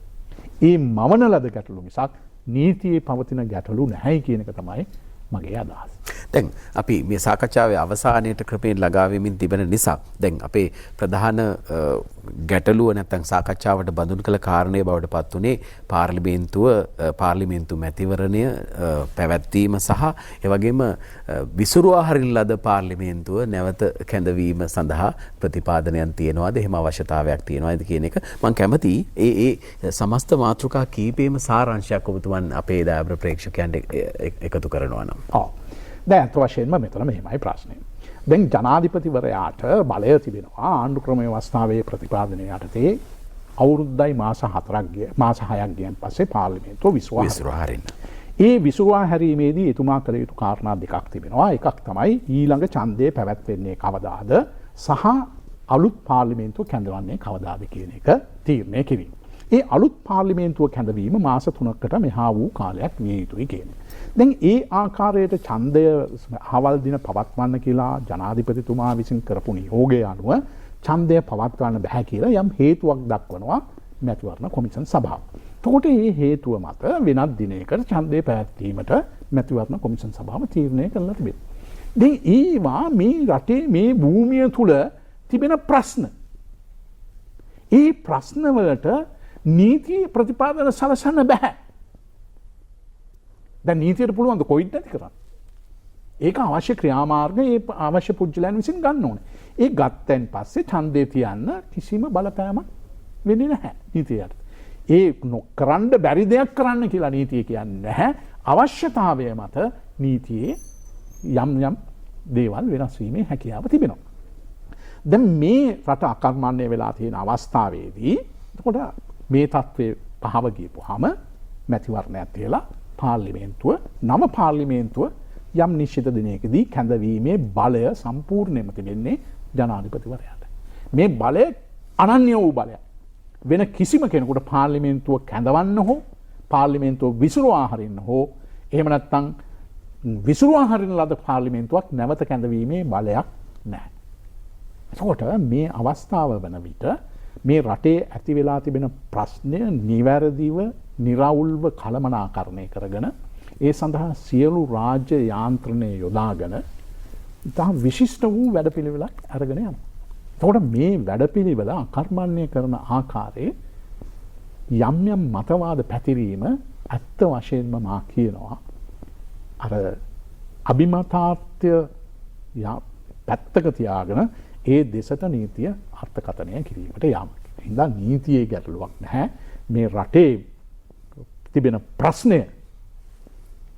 ඒ මවන ලද ගැටලු මිසක් නීතියේ පවතින ගැටලු නැහැයි කියන එක තමයි මගේ අදහස. දැන් අපි මේ සාකච්ඡාවේ අවසානයේට ක්‍රමයෙන් ළඟා වෙමින් තිබෙන නිසා දැන් අපේ ප්‍රධාන ගැටලුව නැත්නම් සාකච්ඡාවට බඳුන් කළ කාරණේ බවට පත් උනේ පාර්ලිමේන්තු මැතිවරණය පැවැත්වීම සහ එවැගේම විසුරුවා හරින ලද පාර්ලිමේන්තුව නැවත කැඳවීම සඳහා ප්‍රතිපාදනයන් තියෙනවාද එහෙම අවශ්‍යතාවයක් තියෙනවාද කියන එක මම කැමතියි ඒ සමස්ත මාතෘකා කීපේම සාරාංශයක් ඔබතුමන් අපේ දායබ්‍ර ප්‍රේක්ෂකයන්ට එකතු කරනවා නම්. දැන් අත් වශයෙන්ම මෙතන මෙහෙමයි ප්‍රශ්නේ. දැන් ජනාධිපතිවරයාට බලය තිබෙනවා ආණ්ඩු ක්‍රම ව්‍යවස්ථාවේ ප්‍රතිපාදනය යටතේ අවුරුද්දයි මාස 6ක් ගියන් පස්සේ පාර්ලිමේන්තුව විසුරුවා හරින්න. ඒ විසුරුවා හැරීමේදී එතුමා කළ යුතු කාරණා දෙකක් තිබෙනවා. එකක් තමයි ඊළඟ ඡන්දය පැවැත්වෙන්නේ කවදාද සහ අලුත් පාර්ලිමේන්තුව කැඳවන්නේ කවදාද කියන එක තීරණය කිරීම. ඒ අලුත් පාර්ලිමේන්තුව කැඳවීම මාස 3කට මෙහා වූ කාලයක් විය යුතුයි කියන්නේ. දැන් ඒ ආකාරයට ඡන්දය හවල් දින පවත්වන්න කියලා ජනාධිපතිතුමා විසින් කරපු නියෝගය අනුව ඡන්දය පවත්වන්න බෑ කියලා යම් හේතුවක් දක්වනවා මැතිවරණ කොමිෂන් සභාව. එතකොට මේ හේතුව මත වෙනත් දිනයකට ඡන්දය පැවැත්වීමට මැතිවරණ කොමිෂන් සභාව තීරණය කළා තිබෙනවා. දැන් ඒවා මේ රටේ මේ භූමිය තුල තිබෙන ප්‍රශ්න. ඒ ප්‍රශ්න වලට නීති ප්‍රතිපාදන සලසන්න බෑ. දැන් නීතියට පුළුවන් ද කොවිඩ් නැති කරන්න. ඒක අවශ්‍ය ක්‍රියාමාර්ග ඒ අවශ්‍ය පුද්ගලයන් විසින් ගන්න ඕනේ. ඒ ගත්තෙන් පස්සේ ඡන්දේ තියන්න කිසිම බලපෑමක් වෙන්නේ නැහැ නීතියට. ඒ නොකරන්න බැරි දෙයක් කරන්න කියලා නීතිය කියන්නේ නැහැ. අවශ්‍යතාවය මත නීතියේ යම් දේවල් වෙනස් වීමේ හැකියාව තිබෙනවා. දැන් මේ රට අකර්මණ්‍ය වෙලා තියෙන අවස්ථාවේදී එතකොට මේ තත්ත්වයේ පහව ගියපුවාම මැතිවරණයක් තියලා නව පාර්ලිමේන්තුව යම් නිශ්චිත දිනයකදී කැඳවීමේ බලය සම්පූර්ණයෙන්ම තිබෙන්නේ ජනාධිපතිවරයාට. මේ බලය අනන්‍ය වූ බලයක්. වෙන කිසිම කෙනෙකුට පාර්ලිමේන්තුව කැඳවන්න හෝ පාර්ලිමේන්තුව විසුරුවා හරින්න හෝ එහෙම නැත්නම් විසුරුවා හරින ලද පාර්ලිමේන්තුවක් නැවත කැඳවීමේ බලයක් නැහැ. එතකොට මේ අවස්ථාව වන විට මේ රටේ ඇති වෙලා තිබෙන ප්‍රශ්නය නිවැරදිව නිරවුල්ව කළමනාකරණය කරගෙන ඒ සඳහා සියලු රාජ්‍ය යාන්ත්‍රණය යොදාගෙන ඉතා විශිෂ්ට වූ වැඩපිළිවෙලක් අරගෙන යනවා. එතකොට මේ වැඩපිළිවෙල අකර්මණ්‍ය කරන ආකාරයේ යම් මතවාද පැතිරීම ඇත්ත වශයෙන්ම මා කියනවා අර අභිමතාර්ථය පැත්තක තියාගෙන ඒ දෙසට නීතිය අර්ථකථනය කිරීමට යාම. හින්දා නීතියේ ගැටලුවක් නැහැ. මේ රටේ තිබෙන ප්‍රශ්නය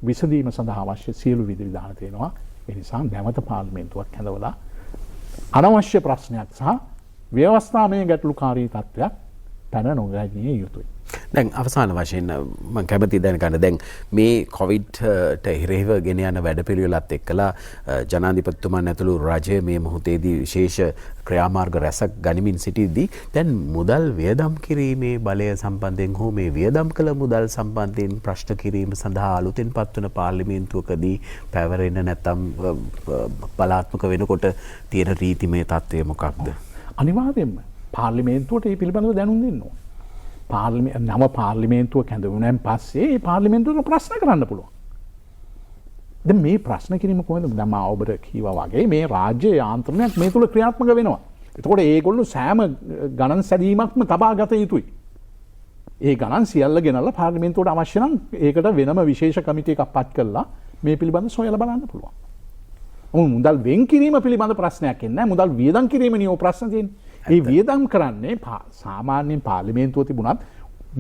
විසඳීම සඳහා අවශ්‍ය සියලු විධිවිධාන තියෙනවා. ඒ නිසා නැවත පාර්ලිමේන්තුවක් කැඳවලා අනවශ්‍ය ප්‍රශ්නයක් සහ ව්‍යවස්ථාමය ගැටලුකාරී තත්ත්වයක් පැන නොගැනීම යුතුයි. දැන් අවසාන වශයෙන් මම කැමති දැනගන්න දැන් මේ කොවිඩ්ට හිරෙහිව ගෙන යන වැඩපිළිවෙලත් එක්කලා ජනාධිපතිතුමන් ඇතුළු රජය මේ මොහොතේදී විශේෂ ක්‍රියාමාර්ග රැසක් ගනිමින් සිටිද්දී දැන් මුදල් වියදම් කිරීමේ බලය සම්බන්ධයෙන් හෝ මේ වියදම් කළ මුදල් සම්බන්ධයෙන් ප්‍රශ්න කිරීම සඳහා අලුතෙන් පත්වන පාර්ලිමේන්තුවකදී පැවරෙන නැත්නම් බලාත්මක වෙනකොට තියෙන රීතිමය තත්ත්වය මොකක්ද? අනිවාර්යයෙන්ම පාර්ලිමේන්තුවට මේ පිළිබඳව දැනුම් දෙන්න ඕන. නව පාර්ලිමේන්තුව කැඳවුණෙන් පස්සේ ඒ පාර්ලිමේන්තුවට ප්‍රශ්න කරන්න පුළුවන්. දැන් මේ ප්‍රශ්න කිරීම කොහොමද? දැන් මම ඔබට කීවා වගේ මේ රාජ්‍ය යාන්ත්‍රණයක් මේ තුල ක්‍රියාත්මක වෙනවා. එතකොට ඒගොල්ලෝ සෑම ගණන් සැදීමක්ම තබා ගත යුතුයි. ඒ ගණන් සියල්ල ගෙනල්ලා පාර්ලිමේන්තුවට අවශ්‍ය නම් ඒකට වෙනම විශේෂ කමිටු එකක් පත් කරලා මේ පිළිබඳව සොයලා බලන්න පුළුවන්. මුදල් වෙන් කිරීම පිළිබඳ ප්‍රශ්නයක් එන්නේ නැහැ. මුදල් වියදම් කිරීම නියෝ ප්‍රශ්න තියෙන්නේ. ඒ වියදම් කරන්නේ සාමාන්‍යයෙන් පාර්ලිමේන්තුව තිබුණත්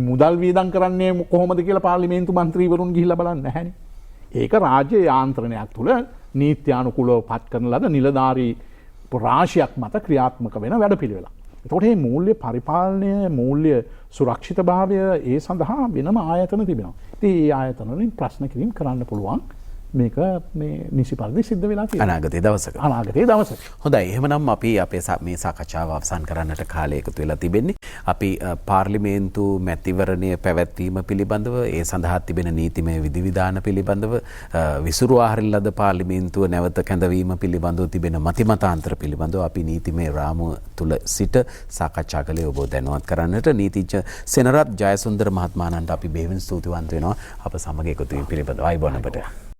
මුදල් වියදම් කරන්නේ කොහොමද කියලා පාර්ලිමේන්තු මන්ත්‍රීවරුන් ගිහිල්ලා බලන්නේ නැහැනේ. ඒක රාජ්‍ය යාන්ත්‍රණයක් තුළ නීත්‍යානුකූලව පත් කරන ලද නිලධාරී රාශියක් මත ක්‍රියාත්මක වෙන වැඩපිළිවෙලක්. එතකොට මේ මූල්‍ය පරිපාලනය, මූල්‍ය සුරක්ෂිතභාවය ඒ සඳහා වෙනම ආයතන තිබෙනවා. ඉතින් මේ ආයතන වලින් ප්‍රශ්න කිරීම කරන්න පුළුවන් මේක මේ නිසි පරිදි සිද්ධ වෙලා තියෙනවා අනාගතයේ දවසක. අනාගතයේ දවසක. හොඳයි. එහෙමනම් අපි අපේ මේ සාකච්ඡාව අවසන් කරන්නට කාලය එකතු වෙලා තිබෙන්නේ. අපි පාර්ලිමේන්තු මැතිවරණය පැවැත්වීම පිළිබඳව ඒ සඳහා තිබෙන නීතිමය විධිවිධාන පිළිබඳව විසුරුවා හරින ලද පාර්ලිමේන්තුව නැවත කැඳවීම පිළිබඳව තිබෙන මතිමතාන්තර පිළිබඳව අපි නීතිමය රාමුව තුල සිට සාකච්ඡා කළේ ඔබ දැනුවත් කරන්නට. නීතිඥ සෙනරත් ජයසුන්දර මහත්මයාණන්ට අපි බෙහෙවින් ස්තුතිවන්ත වෙනවා අප සමග එකතු වීම පිළිබඳව. ආයුබෝවන් ඔබට.